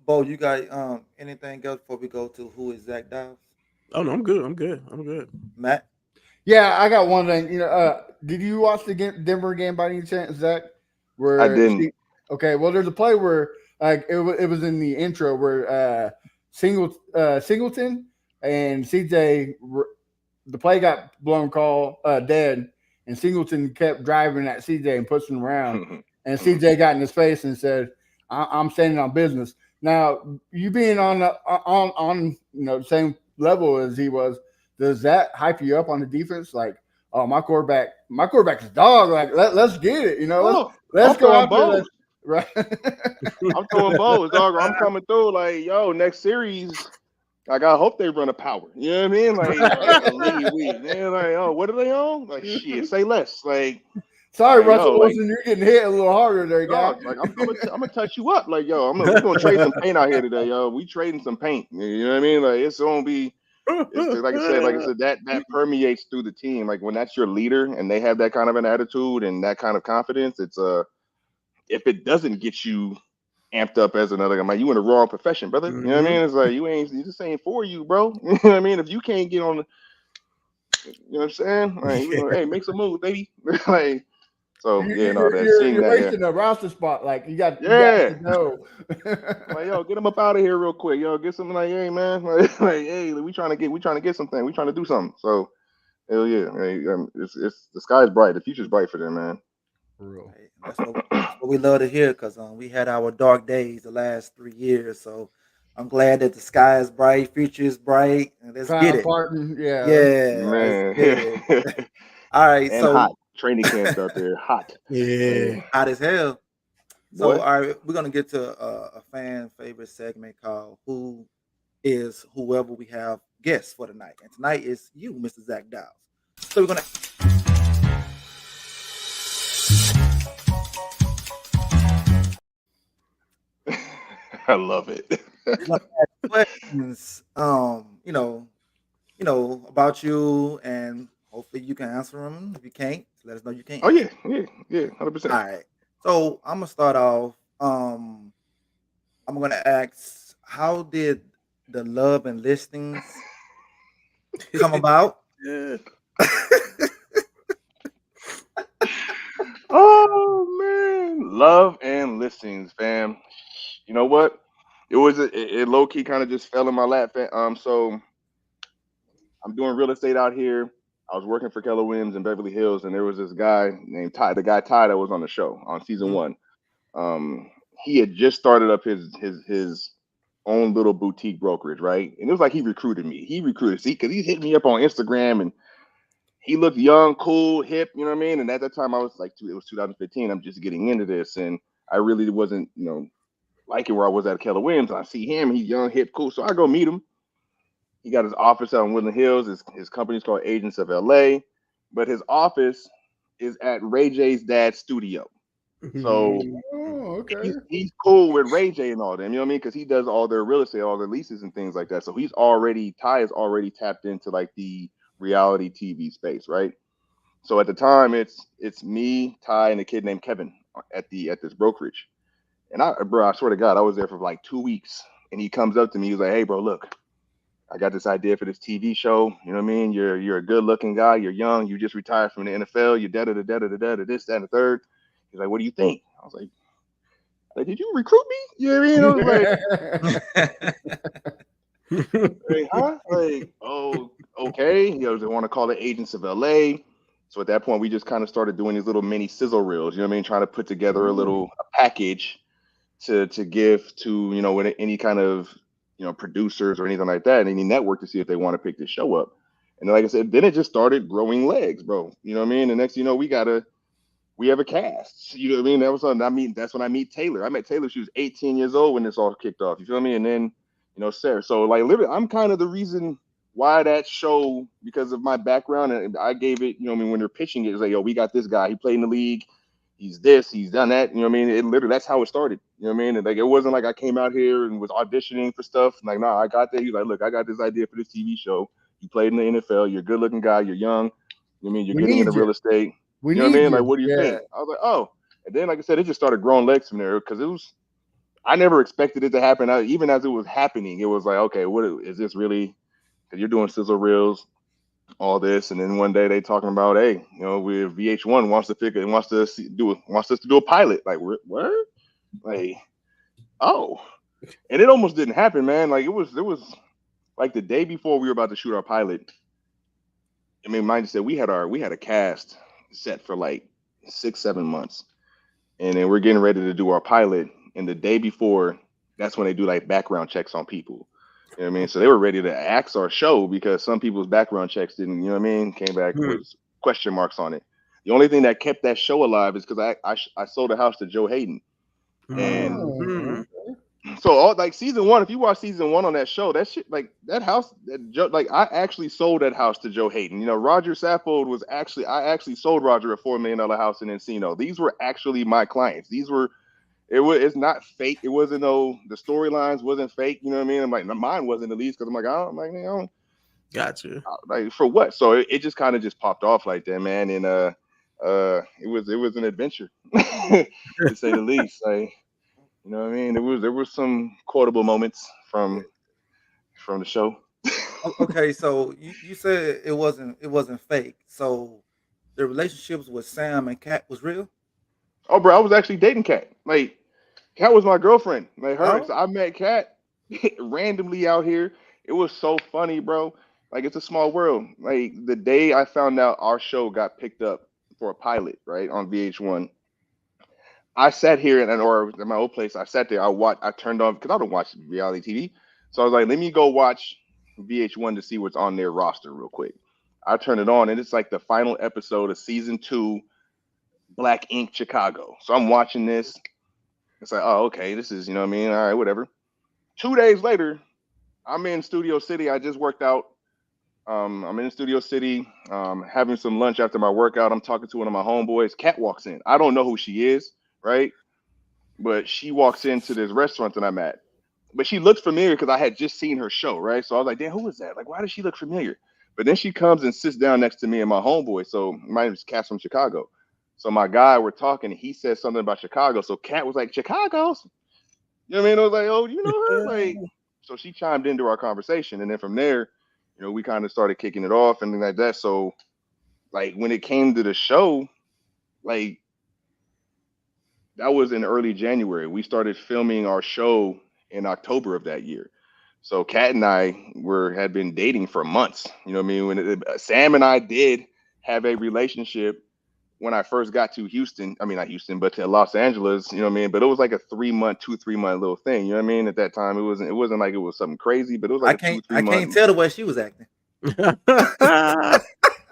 Bo, you got anything else before we go to who is Zac Diles? Oh no, I'm good. Matt? Yeah, I got one thing. Did you watch the Denver game by any chance, Zach? I didn't. Okay, well, there's a play where it was in the intro where Singleton and CJ, the play got blown dead, and Singleton kept driving at CJ and pushing around, and CJ got in his face and said, "I'm standing on business." Now, you being on the same level as he was, does that hype you up on the defense? Like, oh, my quarterback is dog. Like, let's get it. Let's go out there. Right. I'm throwing balls, dog. I'm coming through. Like, next series. Like, I hope they run a power. You know what I mean? Like a lead week. Man, like, oh, what are they on? Like, shit, say less. Like, sorry, Russell Wilson, you're getting hit a little harder there, guy. Like, I'm gonna touch you up. Like, we're gonna trade some paint out here today, we trading some paint. You know what I mean? Like, it's gonna be. It's like I said, that permeates through the team. Like when that's your leader and they have that kind of an attitude and that kind of confidence, it's if it doesn't get you amped up as another guy, like you in the wrong profession, brother. You know what I mean? It's like you just ain't for you, bro. You know what I mean? If you can't get on you know what I'm saying? Like, hey, make some moves, baby. Like, so you're wasting a roster spot. Like you got to know. Like, get him up out of here real quick. Get something like, hey man, like hey, we trying to get something. We trying to do something. So hell yeah, it's the sky's bright. The future's bright for them, man. For real. That's what we love to hear, because we had our dark days the last 3 years. So I'm glad that the sky is bright, future is bright, and let's get it. Man. All right, and hot. Training camps out there, hot. Yeah. Hot as hell. So, all right, we're going to get to a fan favorite segment called Who is Whoever we have guests for tonight. And tonight is you, Mr. Zac Diles. So we're going to I love it. Want to ask questions, about you, and hopefully you can answer them. If you can't, let us know you can't Oh answer. yeah, yeah, yeah, 100%. All right. So I'm gonna start off. I'm gonna ask, how did the love and listings come about? Yeah. Oh man, love and listings, fam. You know what? It low key kind of just fell in my lap. So I'm doing real estate out here. I was working for Keller Williams in Beverly Hills, and there was this guy named Ty, the guy Ty that was on the show on season Mhm. one. He had just started up his own little boutique brokerage, right? And it was like he recruited me. He recruited, see, because he hit me up on Instagram, and he looked young, cool, hip, you know what I mean? And at that time, I was like, it was 2015. I'm just getting into this, and I really wasn't, liking where I was at Keller Williams. I see him, he's young, hip, cool. So I go meet him. He got his office out in Woodland Hills. His company's called Agents of LA, but his office is at Ray J's dad's studio. So Oh, okay. he's cool with Ray J and all them, you know what I mean? Because he does all their real estate, all their leases and things like that. So Ty is already tapped into like the reality TV space, right? So at the time, it's me, Ty, and a kid named Kevin at this brokerage. And I swear to God, I was there for like 2 weeks. And he comes up to me, he's like, "Hey, bro, look, I got this idea for this TV show. You know what I mean? You're a good looking guy. You're young. You just retired from the NFL. You're da da da da da da da this, that, and the third." He's like, "What do you think?" I was like, "Did you recruit me?" You know what I mean? I was like, huh? Like, oh, okay. They want to call it Agents of LA. So at that point, we just kind of started doing these little mini sizzle reels. You know what I mean? Trying to put together a package to give to any kind of producers or anything like that, any network, to see if they want to pick this show up. And then, like I said, then it just started growing legs, bro. You know what I mean? The next, we have a cast. You know what I mean? That was something. That's when I meet Taylor. I met Taylor. She was 18 years old when this all kicked off. You feel me? And then, Sarah. So like, literally, I'm kind of the reason why that show, because of my background, and I gave it. You know what I mean? When they're pitching it, it's like, yo, we got this guy. He played in the league. He's this. He's done that. You know what I mean? It literally, that's how it started. You know what I mean? And like, it wasn't like I came out here and was auditioning for stuff. Like, nah, I got there. He's like, look, I got this idea for this TV show. You played in the NFL. You're a good looking guy. You're young. You know what I mean? You're We getting into need you. real estate. We You know what I need mean? Like, you. what do you Yeah. think? I was like, oh. And then, like I said, it just started growing legs from there, because I never expected it to happen. Even as it was happening, it was like, okay, what is this really? Because you're doing sizzle reels, all this, and then one day they talking about, hey, we VH1 wants us to do a pilot. Like, what? Like, oh, and it almost didn't happen, man. Like, it was like the day before we were about to shoot our pilot. I mean, mind you, said we had a cast set for like 6-7 months, and then we're getting ready to do our pilot. And the day before, that's when they do like background checks on people. You know what I mean? So they were ready to axe our show because some people's background checks didn't, you know what I mean, came back with question marks on it. The only thing that kept that show alive is because I sold a house to Joe Hayden. And Oh, so like season one, if you watch season one on that show, that shit, like that house, like I actually sold that house to Joe Hayden. Roger Saffold I actually sold Roger a $4 million house in Encino. These were actually my clients. It's not fake. It wasn't the storylines wasn't fake. You know what I mean? I'm like, mine wasn't at least, because I'm like, I don't. Gotcha. Like, for what? So it just kind of just popped off like that, man. And it was an adventure to say the least. Like, you know what I mean? There was some quotable moments from the show. Okay, so you said it wasn't fake. So the relationships with Sam and Kat was real. Oh, bro, I was actually dating Kat. Like, Kat was my girlfriend. Like, Oh, so I met Kat randomly out here. It was so funny, bro. Like, it's a small world. Like, the day I found out our show got picked up for a pilot, right, on VH1, I sat here or at my old place. I sat there. I turned on, because I don't watch reality TV. So I was like, let me go watch VH1 to see what's on their roster real quick. I turned it on, and it's like the final episode of season 2, Black Ink Chicago. So I'm watching this. It's like, oh, okay, this is, you know what I mean? All right, whatever. 2 days later, I'm in Studio City. I just worked out. I'm in Studio City, having some lunch after my workout. I'm talking to one of my homeboys. Kat walks in. I don't know who she is, right? But she walks into this restaurant that I'm at. but she looked familiar because I had just seen her show, right? So I was like, damn, who is that? Like, why does she look familiar? But then she comes and sits down next to me and my homeboy. So my name is Cat from Chicago. So my guy, we're talking, and he said something about Chicago. So Cat was like, Chicago? You know what I mean? I was like, oh, you know her? Like, so she chimed into our conversation. And then from there, we kind of started kicking it off and things like that. So, like, when it came to the show, like, that was in early January. We started filming our show in October of that year. So Kat and I had been dating for months. You know what I mean? When Sam and I did have a relationship when I first got to Houston. I mean, not Houston, but to Los Angeles. You know what I mean? But it was like a 3-month little thing. You know what I mean? At that time, it wasn't like it was something crazy, but it was like I can't tell the way she was acting.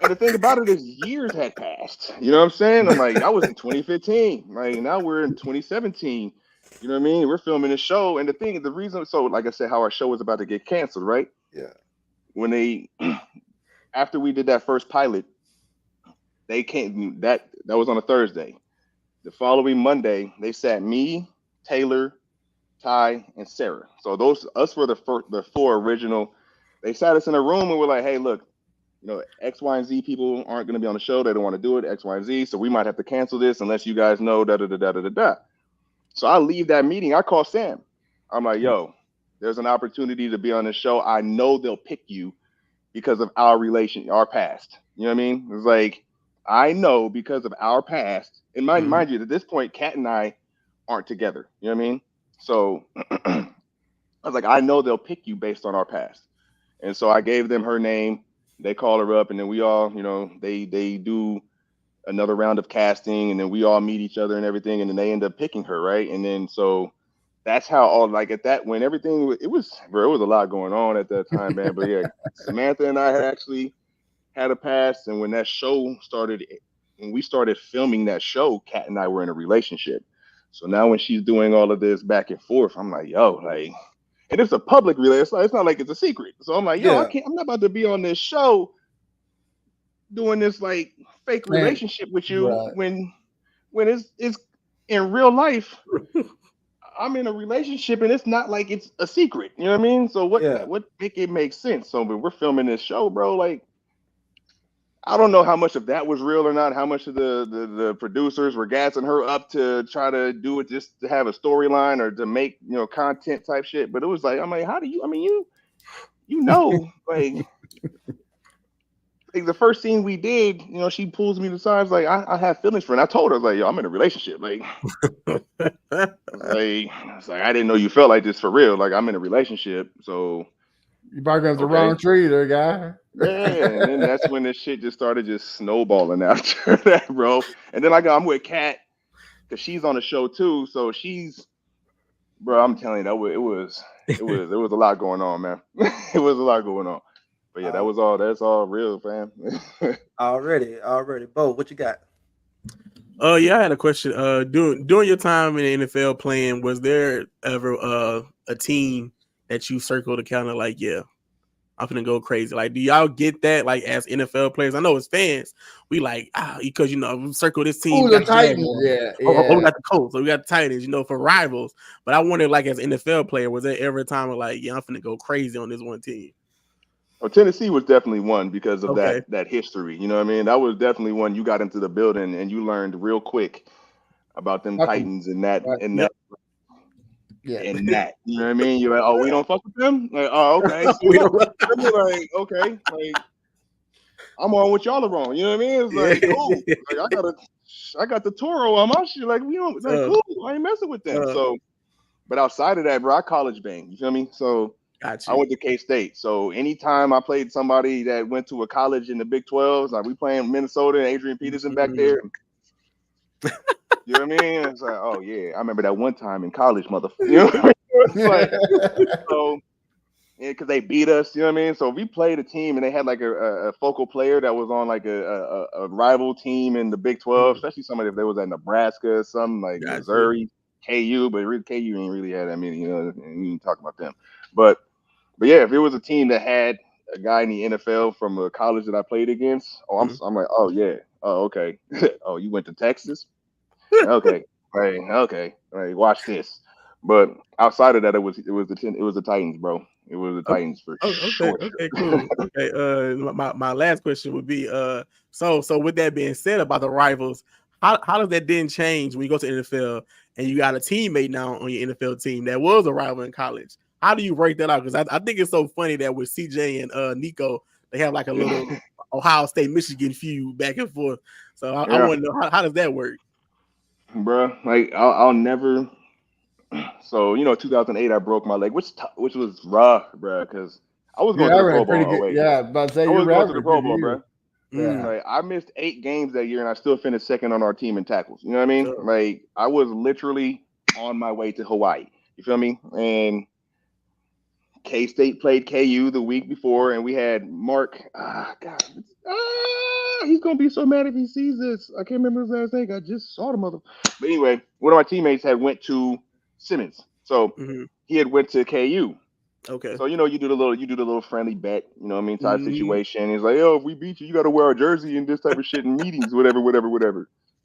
And the thing about it is years had passed. You know what I'm saying? I'm like, I was in 2015. Like, now we're in 2017. You know what I mean? We're filming a show. And the reason, so like I said, how our show was about to get canceled, right? Yeah. When after we did that first pilot, they came, that was on a Thursday. The following Monday, they sat me, Taylor, Ty, and Sarah. So us were the four original. They sat us in a room and we're like, hey, look, X, Y, and Z people aren't going to be on the show. They don't want to do it, X, Y, and Z. So we might have to cancel this unless you guys know, da-da-da-da-da-da. So I leave that meeting. I call Sam. I'm like, yo, there's an opportunity to be on the show. I know they'll pick you because of our past. You know what I mean? It's like, I know because of our past. And mind you, at this point, Kat and I aren't together. You know what I mean? So I was like, I know they'll pick you based on our past. And so I gave them her name. They call her up, and then we all, they do another round of casting, and then we all meet each other and everything, and then they end up picking her, right? And then so that's how when everything, it was a lot going on at that time, man. But yeah, Samantha and I had actually had a past, and when that show started, when we started filming that show, Kat and I were in a relationship. So now when she's doing all of this back and forth, I'm like, yo, like. And it's a public relationship. It's not like it's a secret. So I'm like, yo, I'm not about to be on this show doing this like fake relationship with you when it's in real life. I'm in a relationship and it's not like it's a secret. You know what I mean? So what make it make sense? So when we're filming this show, bro, like I don't know how much of that was real or not, how much of the producers were gassing her up to try to do it just to have a storyline or to make, content type shit. But it was like, I'm like, how do you, I mean, like the first scene we did, she pulls me to the side, like, I have feelings for her. And I told her, like, yo, I'm in a relationship. Like, it's like, I didn't know you felt like this for real. Like, I'm in a relationship. So you barking up the wrong tree there, guy. Yeah, and then that's when this shit just started snowballing after that, bro. And then I'm with Kat because she's on the show too. So bro, I'm telling you, it was a lot going on, man. It was a lot going on. But yeah, that's all real, fam. Already. Bo, what you got? Yeah, I had a question. During your time in the NFL playing, was there ever a team that you circled to kind of like, yeah, I'm gonna go crazy? Like, do y'all get that? Like, as NFL players, I know as fans, we like because we circle this team. Ooh, the Titans, yeah. We got the Colts, so we got the Titans, for rivals. But I wonder, like, as an NFL player, was there ever a time of like, yeah, I'm gonna go crazy on this one team? Well, Tennessee was definitely one because of that history. You know what I mean? That was definitely one you got into the building and you learned real quick about them Titans and that and that. Yeah. And that, you know what I mean? You're like, oh, we don't fuck with them? Like, oh, okay. So you're like, okay, like, I'm on what y'all are on. You know what I mean? It's like, cool. Like, I got the Toro on my shit. Like, we don't, cool. I ain't messing with them. So, but outside of that, bro, I college bang. You feel me? So, I went to K-State. So, anytime I played somebody that went to a college in the Big 12s, like we playing Minnesota and Adrian Peterson back there. You know what I mean? It's like, oh yeah, I remember that one time in college, motherfucker. You know what I mean? It's like, so yeah, because they beat us. You know what I mean? So we played a team, and they had like a focal player that was on like a rival team in the Big 12, especially somebody if they was at Nebraska or something like Missouri, KU, but really, KU ain't really had that many. And we didn't talk about them. But yeah, if it was a team that had a guy in the NFL from a college that I played against, I'm like, oh yeah, oh okay, oh you went to Texas. Okay, right, watch this. But outside of that, it was the Titans, bro. It was the Titans for Okay, sure. okay, cool. Okay, my last question would be, so with that being said about the rivals, how does that then change when you go to NFL and you got a teammate now on your NFL team that was a rival in college? How do you break that out? Because I think it's so funny that with CJ and Nico, they have like a little Ohio State Michigan feud back and forth. So I want to know how does that work, bro. Like I'll never. So 2008, I broke my leg, which was rough, bro, because I was going Yeah, to I the Pro ran pretty Bowl. good. Wait, Yeah, about to say I you're was going to ran the a Pro good Bowl, year. bro. Yeah. Like I missed 8 games that year, and I still finished second on our team in tackles. You know what I mean? Sure. Like I was literally on my way to Hawaii. You feel me? And K-State played KU the week before, and we had Mark. He's gonna be so mad if he sees this. I can't remember his last name. I just saw the mother. But anyway, one of my teammates had went to Simmons, so he had went to KU. Okay. So you do the little friendly bet, you know what I mean, type situation. He's like, "Yo, if we beat you, you got to wear our jersey and this type of shit in meetings, whatever."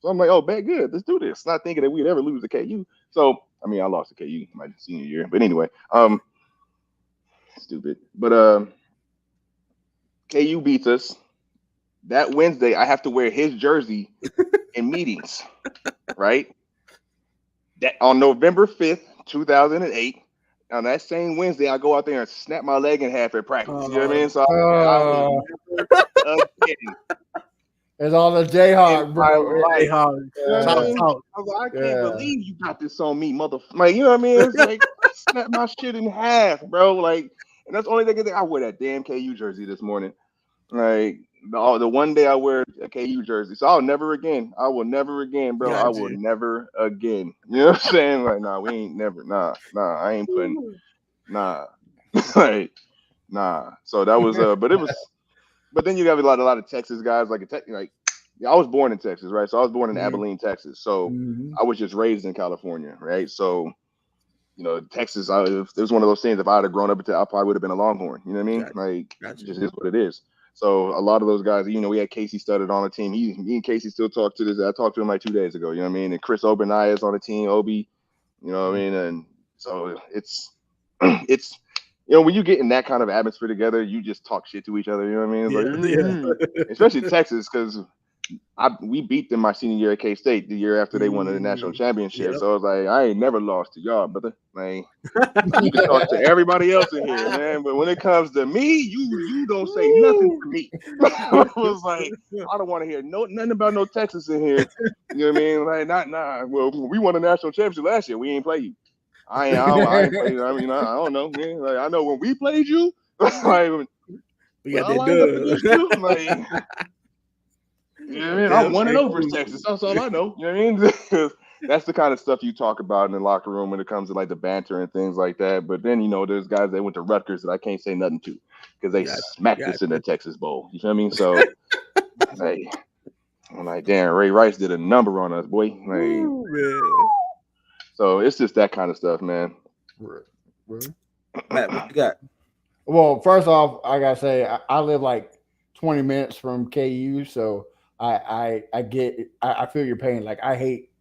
So I'm like, "Oh, bet, good, let's do this." Not thinking that we'd ever lose to KU. So I mean, I lost to KU my senior year, but anyway, stupid. But KU beats us. That Wednesday, I have to wear his jersey in meetings, right? That on November 5th, 2008. On that same Wednesday, I go out there and snap my leg in half at practice. You know what I mean? So I will never again. It's all the Jayhawk, bro. Jayhawk. I was like, I can't believe you got this on me, motherfucker. Like, you know what I mean? It's like, I snap my shit in half, bro. Like, and that's the only thing I wear that damn KU jersey this morning. Like, the one day I wear a KU jersey. So I will never again, bro. Gotcha. I will never again. You know what I'm saying? Like, nah, we ain't never. Nah, I ain't putting. Nah, like, nah. So that was but then you have a lot of Texas guys like I was born in Texas, right? So I was born in Abilene, Texas. So I was just raised in California, right? So Texas, it was one of those things. If I had grown up, I probably would have been a Longhorn. You know what I mean? Like, it just is what it is. So a lot of those guys, we had Casey Studdard on the team. Me and Casey still talk to this. I talked to him like 2 days ago. You know what I mean? And Chris Obenaya is on the team. Obi, you know what I mean? And so it's when you get in that kind of atmosphere together, you just talk shit to each other. You know what I mean? It's like, especially Texas, because we beat them my senior year at K-State the year after they won the national championship. So I was like, I ain't never lost to y'all, brother. Like, you can talk to everybody else in here, man. But when it comes to me, you don't say nothing to me. I was like, I don't want to hear nothing about no Texas in here. You know what I mean? Like, nah. Well, we won the national championship last year. We ain't play you. I ain't played you. I mean, I don't know, man. Like, I know when we played you, like, we got that done. Like, yeah, man, I'm 1-0 versus Texas. That's all I know. You know what I mean? That's the kind of stuff you talk about in the locker room when it comes to like the banter and things like that. But then there's guys that went to Rutgers that I can't say nothing to because they smacked us in the Texas Bowl. You feel me? So, like, I'm like, damn, Ray Rice did a number on us, boy. Like, so it's just that kind of stuff, man. Matt, what you got? Well, first off, I gotta say I live like 20 minutes from KU, so I get it. I feel your pain. Like, I hate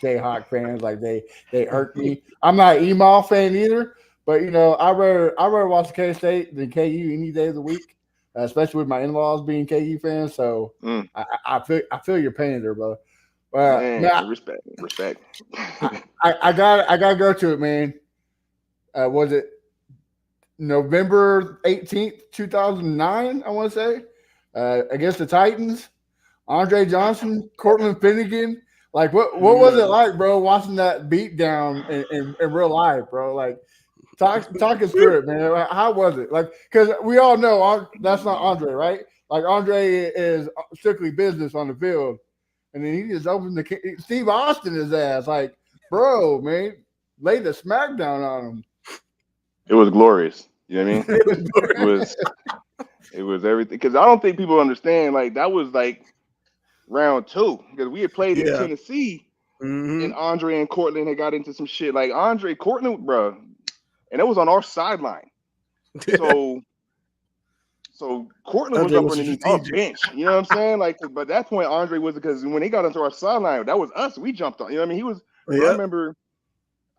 Jayhawk fans. Like, they hurt me. I'm not an Email fan either, but I rather watch K-State than KU any day of the week, especially with my in-laws being KU fans. So I feel your pain there, brother. Man, respect. I gotta go to it, man. Was it November 18th, 2009? I want to say against the Titans. Andre Johnson, Cortland Finnegan. Like, what was it like, bro, watching that beat down in real life, bro? Like, talk us through it, man. How was it? Like, because we all know that's not Andre, right? Like, Andre is strictly business on the field. And then he just opened Steve Austin his ass. Like, bro, man, lay the smackdown on him. It was glorious. You know what I mean? It was everything. Because I don't think people understand, like, that was like round 2. Because we had played in Tennessee, and Andre and Cortland had got into some shit. Like, Cortland, bro, and it was on our sideline. So Cortland was up underneath our bench. You know what I'm saying? Like, but at that point, Andre was, because when he got into our sideline, that was us. We jumped on. You know what I mean? He was.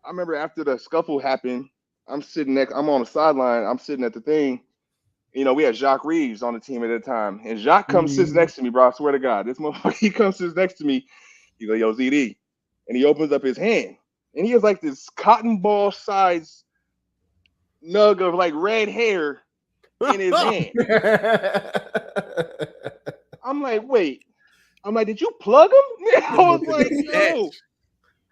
I I remember after the scuffle happened, I'm on the sideline. I'm sitting at the thing. You know, we had Jacques Reeves on the team at that time, and Jacques comes sits next to me, bro. I swear to God, this motherfucker, he comes sits next to me. He's like, "Yo, ZD," and he opens up his hand, and he has like this cotton ball size nug of like red hair in his hand. I'm like, wait. I'm like, did you plug him? I was like, yo.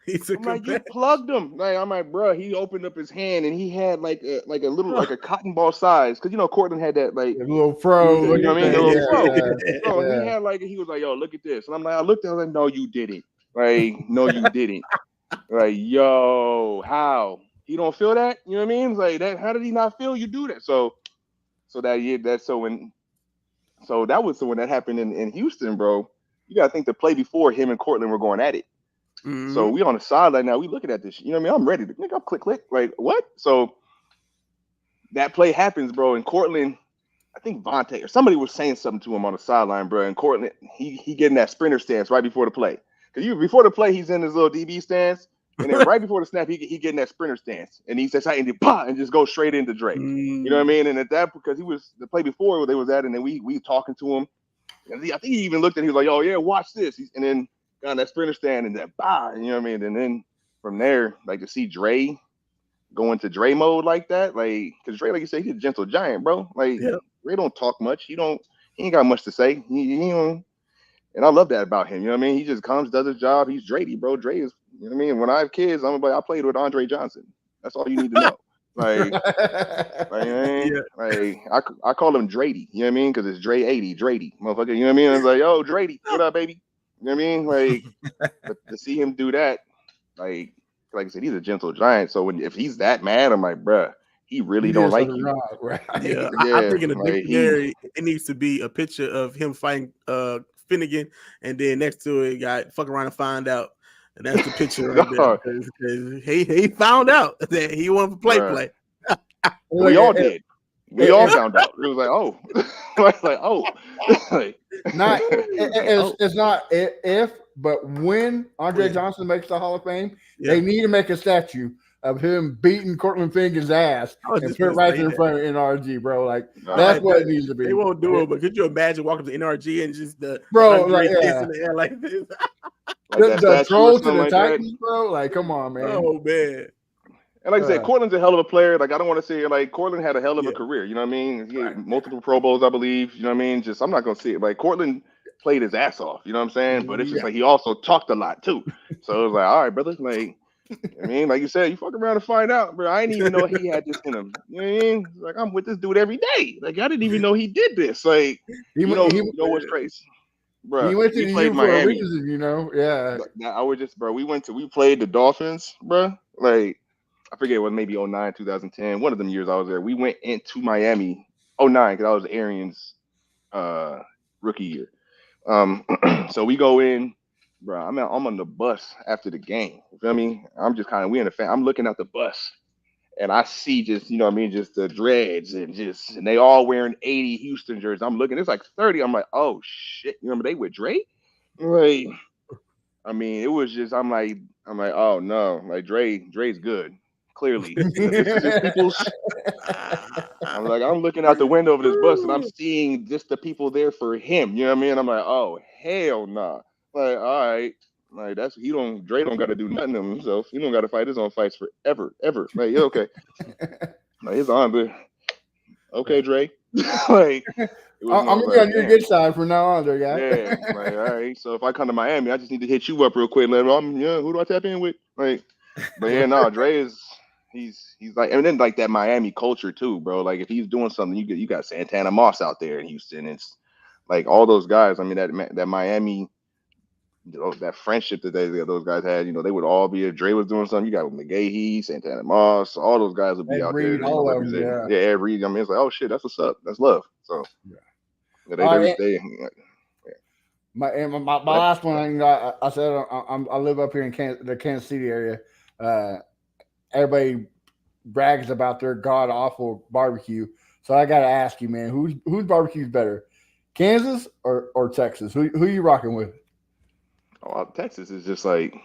I'm like, you plugged him. Like, I'm like, bro, he opened up his hand and he had like a little like a cotton ball size. Cause you know, Cortland had that like a little fro. You know what I mean? The little fro. Yeah. So he had like, he was like, yo, look at this. And I'm like, I looked at him like, no, you didn't. Like, no, you didn't. Like, yo, how? He don't feel that? You know what I mean? Like that, how did he not feel you do that? So that year, when that happened in Houston, bro, you gotta think the play before him and Cortland were going at it. Mm-hmm. So we on the sideline now, we looking at this, you know what I mean? I'm ready to nigga, I'm click, like what? So that play happens, bro, and Cortland, I think Vontae or somebody was saying something to him on the sideline, bro, and Cortland, he getting that sprinter stance right before the play. Because before the play, he's in his little DB stance, and then right before the snap, he getting that sprinter stance, and he says, and just go straight into Drake. You know what I mean? And at that, because he was the play before they was at, and then we talking to him, and I think he even looked at, he was like, "Oh yeah, watch this," and then got that sprinter stand and that you know what I mean? And then from there, like to see Dre go into Dre mode like that, like because Dre, like you said, he's a gentle giant, bro. Like Dre don't talk much. He ain't got much to say. He don't. And I love that about him. You know what I mean? He just comes, does his job. He's Dre, bro. Dre is, you know what I mean? When I have kids, I'm like, I played with Andre Johnson. That's all you need to know. Like, I call him Drady. You know what I mean? Because it's Dre 80, Drady, motherfucker. You know what I mean? I was like, yo, Drady, what up, baby? You know what I mean? Like, but to see him do that, like I said, he's a gentle giant. So if he's that mad, I'm like, bruh, he really don't like you. Wrong, right? Yeah, I think in the dictionary, it needs to be a picture of him fighting Finnegan, and then next to it, got fuck around and find out. And that's the picture right there. Because he found out that he wanted to play. We all did. We all found out. It was like, oh, it's not if, but when Andre Johnson makes the Hall of Fame, they need to make a statue of him beating Cortland Finnegan's ass and put it right in front of NRG, bro. Like that's what it needs to be. They won't do it, but could you imagine walking to NRG and just the in the air like this? the troll to the Titans, bro. Like, come on, man. Oh man. And like I said, Cortland's a hell of a player. Like, I don't want to say like Cortland had a hell of a career. You know what I mean? He had multiple Pro Bowls, I believe. You know what I mean? Just I'm not gonna say it. Like Cortland played his ass off. You know what I'm saying? But it's just like he also talked a lot too. So it was like, all right, brother. Like, I mean, like you said, you fuck around and find out, bro. I didn't even know he had this in him. You know what I mean? Like I'm with this dude every day. Like I didn't even know he did this. Like you know what's crazy, bro? He went to the played U Miami. For a reason, you know? Yeah. I was just, bro. We played the Dolphins, bro. Like I forget what, maybe 09, 2010, one of them years I was there. We went into Miami 09 because I was Arian's rookie year. So we go in. Bro, I'm on the bus after the game. You feel me? I'm just kind of I'm looking at the bus and I see just, you know what I mean, just the dreads and they all wearing 80 Houston jerseys. I'm looking, it's like 30. I'm like, oh shit. You remember they with Dre? Like, I mean, it was just, I'm like, oh no, like Dre's good. Clearly. I'm like, I'm looking out the window of this bus and I'm seeing just the people there for him. You know what I mean? I'm like, oh hell nah. Like, all right, like Dre don't got to do nothing to himself. He don't got to fight his own fights forever, ever. Like, yeah, okay. Like, his on, but okay, Dre. Like, I'm gonna be on your good side from now on, there, guy. Yeah, like, all right. So if I come to Miami, I just need to hit you up real quick. Let who do I tap in with? Like, but yeah, no, Dre is he's like, and then like that Miami culture too, bro. Like, if he's doing something, you got Santana Moss out there in Houston. It's like all those guys. I mean, that Miami. That friendship that those guys had, you know, they would all be, if Dre was doing something, you got McGahee, Santana Moss, all those guys would be out there. All of them, Ed Reed. I mean, it's like, oh shit, that's what's up. That's love. So my last one, I said I live up here in the Kansas City area. Everybody brags about their god awful barbecue. So I gotta ask you, man, whose barbecue is better? Kansas or Texas? Who you rocking with? Oh, Texas is just like,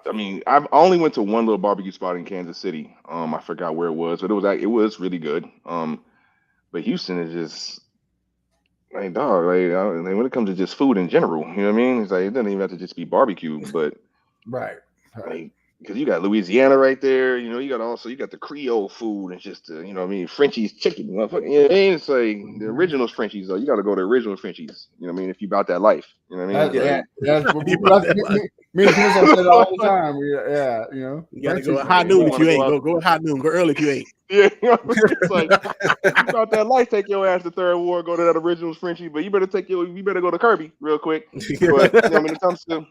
I mean, I only went to one little barbecue spot in Kansas City. I forgot where it was, but it was really good. But Houston is just like dog. Like when it comes to just food in general, you know what I mean? It's like it doesn't even have to just be barbecue, but Right. like because you got Louisiana right there, you got the Creole food and just you know what I mean, Frenchie's chicken, motherfucker. You know what I mean? It's like the original Frenchies though. You got to go to original Frenchies. You know what I mean? If you about that life, you know what I mean? Yeah, Like, that's You about that me, life. me and Chris have said it all the time. Yeah, You got to go Frenchies, at high you noon if want you to go ain't. out. Go at high noon. Go early if you ain't. Yeah, you know what I mean? It's like if you about that life, take your ass to Third Ward, go to that original Frenchie, but you better go to Kirby real quick. But you know, what I mean, it comes to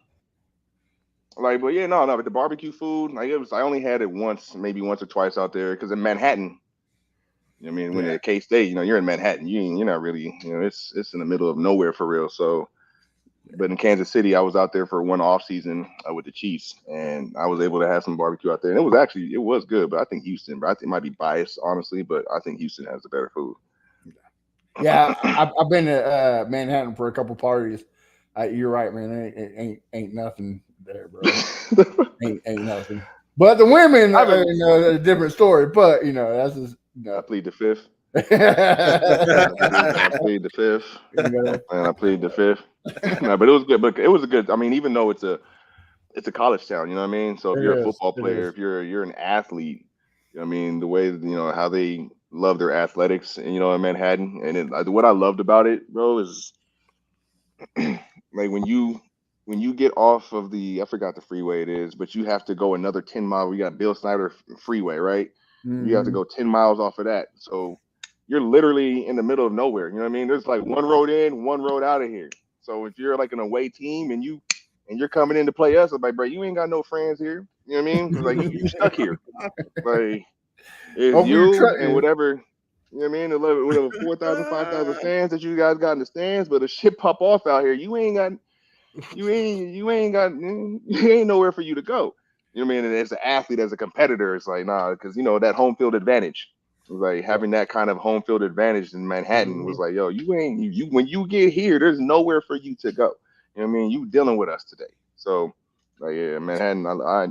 like, but yeah, no, but the barbecue food, like I only had it once, maybe once or twice out there, because in Manhattan, you know, what I mean, when Yeah. at K State, you're in Manhattan, you're not really, it's in the middle of nowhere for real. So, but in Kansas City, I was out there for one off season with the Chiefs, and I was able to have some barbecue out there, and it was good. But I think Houston, but I think it might be biased, honestly, but I think Houston has the better food. Yeah, I've been to Manhattan for a couple parties. You're right, man. Ain't nothing there, bro. Ain't nothing. But the women, I've been, a different story. But that's just I plead the fifth. you I plead the fifth. know. And I plead the fifth. No, but it was good. But it was a good. I mean, even though it's a college town, you know what I mean. So if It you're a is. football It player, is. if you're an athlete, you know what I mean, the way how they love their athletics, and in Manhattan, and what I loved about it, bro, is like when you get off of I forgot the freeway it is, but you have to go another 10 miles. We got Bill Snyder Freeway, right? You have to Mm-hmm. go 10 miles off of that. So you're literally in the middle of nowhere. You know what I mean? There's like one road in, one road out of here. So if you're like an away team and you're coming in to play us, I'm like, bro, you ain't got no friends here. You know what I mean? Like you stuck here. Like it's Over your you truck. and whatever. You know what I mean? Whatever 4,000, 5,000 fans that you guys got in the stands, but if shit pop off out here, you ain't nowhere for you to go. You know what I mean? And as an athlete, as a competitor, it's like nah, because that home field advantage. It was like having that kind of home field advantage in Manhattan was like, yo, you ain't you when you get here, there's nowhere for you to go. You know what I mean? You dealing with us today. So like yeah, Manhattan,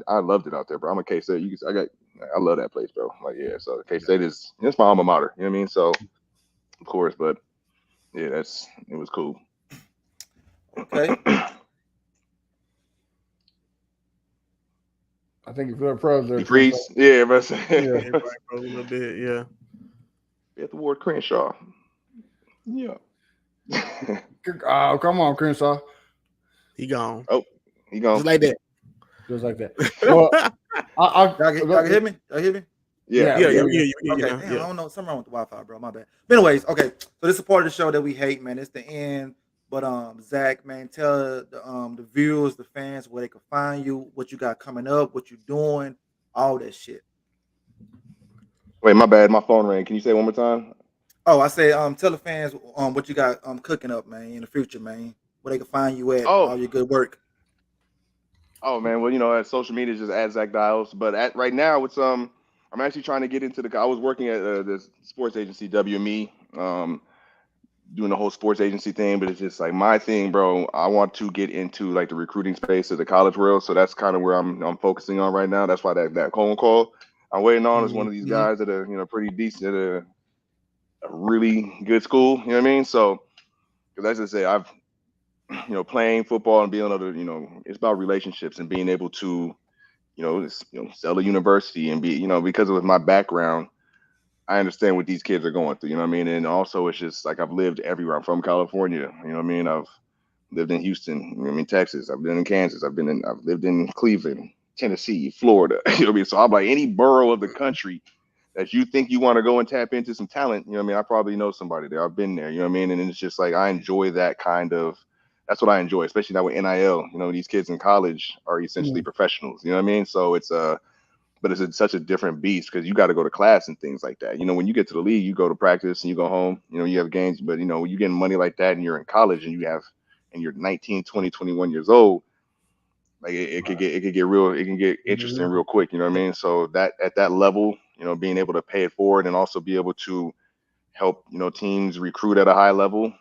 I loved it out there, bro. I'm a K State. I love that place, bro. Like yeah, so K State it's my alma mater. You know what I mean? So of course, but yeah, it was cool. Okay. I think if you're a pro there, You Chris. freeze? Yeah, but Yeah. Yeah, right, bro, a little bit. Yeah. at the Ward Crenshaw. Yeah. Oh, come on, Crenshaw. He gone. Oh, he Just gone. like that. Just like that. Well, Y'all can hear me? Y'all hear me? Yeah. Yeah, yeah. yeah. Okay, Yeah, damn, I yeah. don't know. Something wrong with the Wi-Fi, bro. My bad. But anyways, okay. So this is a part of the show that we hate, man. It's the end. But Zach, man, tell the viewers, the fans where they can find you, what you got coming up, what you doing, all that shit. Wait, my bad. My phone rang. Can you say it one more time? Oh, I say tell the fans what you got cooking up, man, in the future, man. Where they can find you at, Oh, all your good work. oh man. Well, at social media is just at Zac Diles. But right now it's I'm actually trying to get into I was working at this sports agency WME, doing the whole sports agency thing. But it's just like my thing, bro. I want to get into like the recruiting space of the college world. So that's kind of where I'm focusing on right now. That's why that phone call I'm waiting on is one of these Mm-hmm. guys that are pretty decent at a really good school. You know what I mean? So because as I say, I've playing football and being able to it's about relationships and being able to sell a university and be because of my background, I understand what these kids are going through. You know what I mean? And also it's just like I've lived everywhere. I'm from California. You know what I mean? I've lived in Houston. You know what I mean? Texas. I've been in Kansas. I've lived in Cleveland, Tennessee, Florida. You know what I mean? So I'm like any borough of the country that you think you want to go and tap into some talent, you know what I mean? I probably know somebody there. I've been there, you know what I mean? And it's just like I enjoy that that's what I enjoy, especially now with NIL. These kids in college are essentially professionals, you know what I mean? So but it's such a different beast because you got to go to class and things like that. When you get to the league, you go to practice and you go home, you have games, but when you're getting money like that and you're in college and you're 19, 20, 21 years old, like it could get real, it can get interesting real quick, you know what I mean? So that at that level, being able to pay it forward and also be able to help teams recruit at a high level,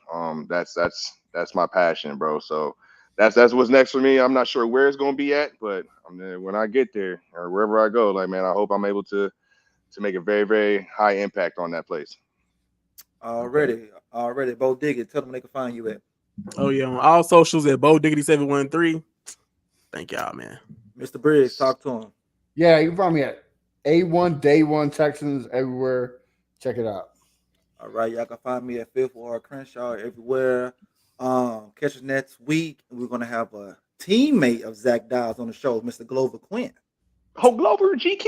that's my passion, bro. So that's what's next for me. I'm not sure where it's gonna be at, but when I get there or wherever I go, like man, I hope I'm able to make a very, very high impact on that place. Already. Bo Diggity, tell them they can find you at. Oh yeah, on all socials at Bo Diggity 713. Thank y'all, man. Mr. Briggs, talk to him. Yeah, you can find me at A1 Day One Texans everywhere. Check it out. All right, y'all can find me at Fifth or Crenshaw everywhere. Catch us next week. We're gonna have a teammate of Zac Diles on the show, Mr. Glover Quinn. Oh, Glover, GQ?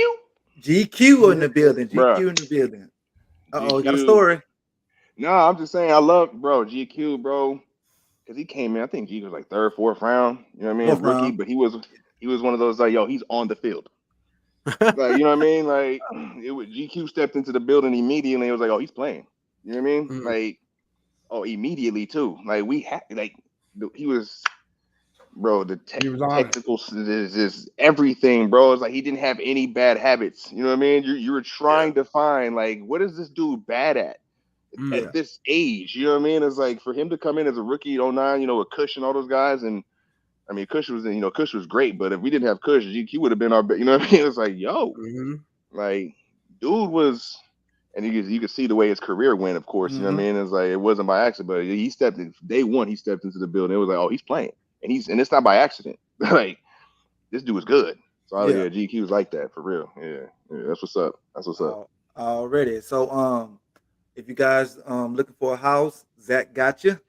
GQ in the building. Bruh. GQ in the building. Uh-oh, GQ. got a story. No, I'm just saying I love GQ, bro. Because he came in, I think GQ was like third, fourth round. You know what I mean? Fourth Rookie, round. but he was one of those like, yo, he's on the field. Like, you know what I mean? Like GQ stepped into the building immediately. It was like, oh, he's playing. You know what I mean? Mm. Like, oh, immediately too. Like we had he was, bro. The He was on it. technical is everything, bro. It's like he didn't have any bad habits. You know what I mean? You were trying to find like, what is this dude bad at Yeah. this age? You know what I mean? It's like for him to come in as a rookie, 09, you know, with Kush and all those guys, and I mean, Kush was great, but if we didn't have Kush, GQ would have been our, you know what I mean? It was like, yo, like, dude was, and you could see the way his career went, of course, you know what I mean? It's like, it wasn't by accident, but he stepped in, day one, he stepped into the building. It was like, oh, he's playing, and it's not by accident. Like, this dude was good. So, GQ was like that, for real. Yeah, that's what's up. That's what's up. Already. So, if you guys looking for a house, Zac got you.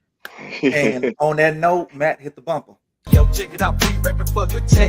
And on that note, Matt, hit the bumper. Yo, check it out, we rapping for the Texans.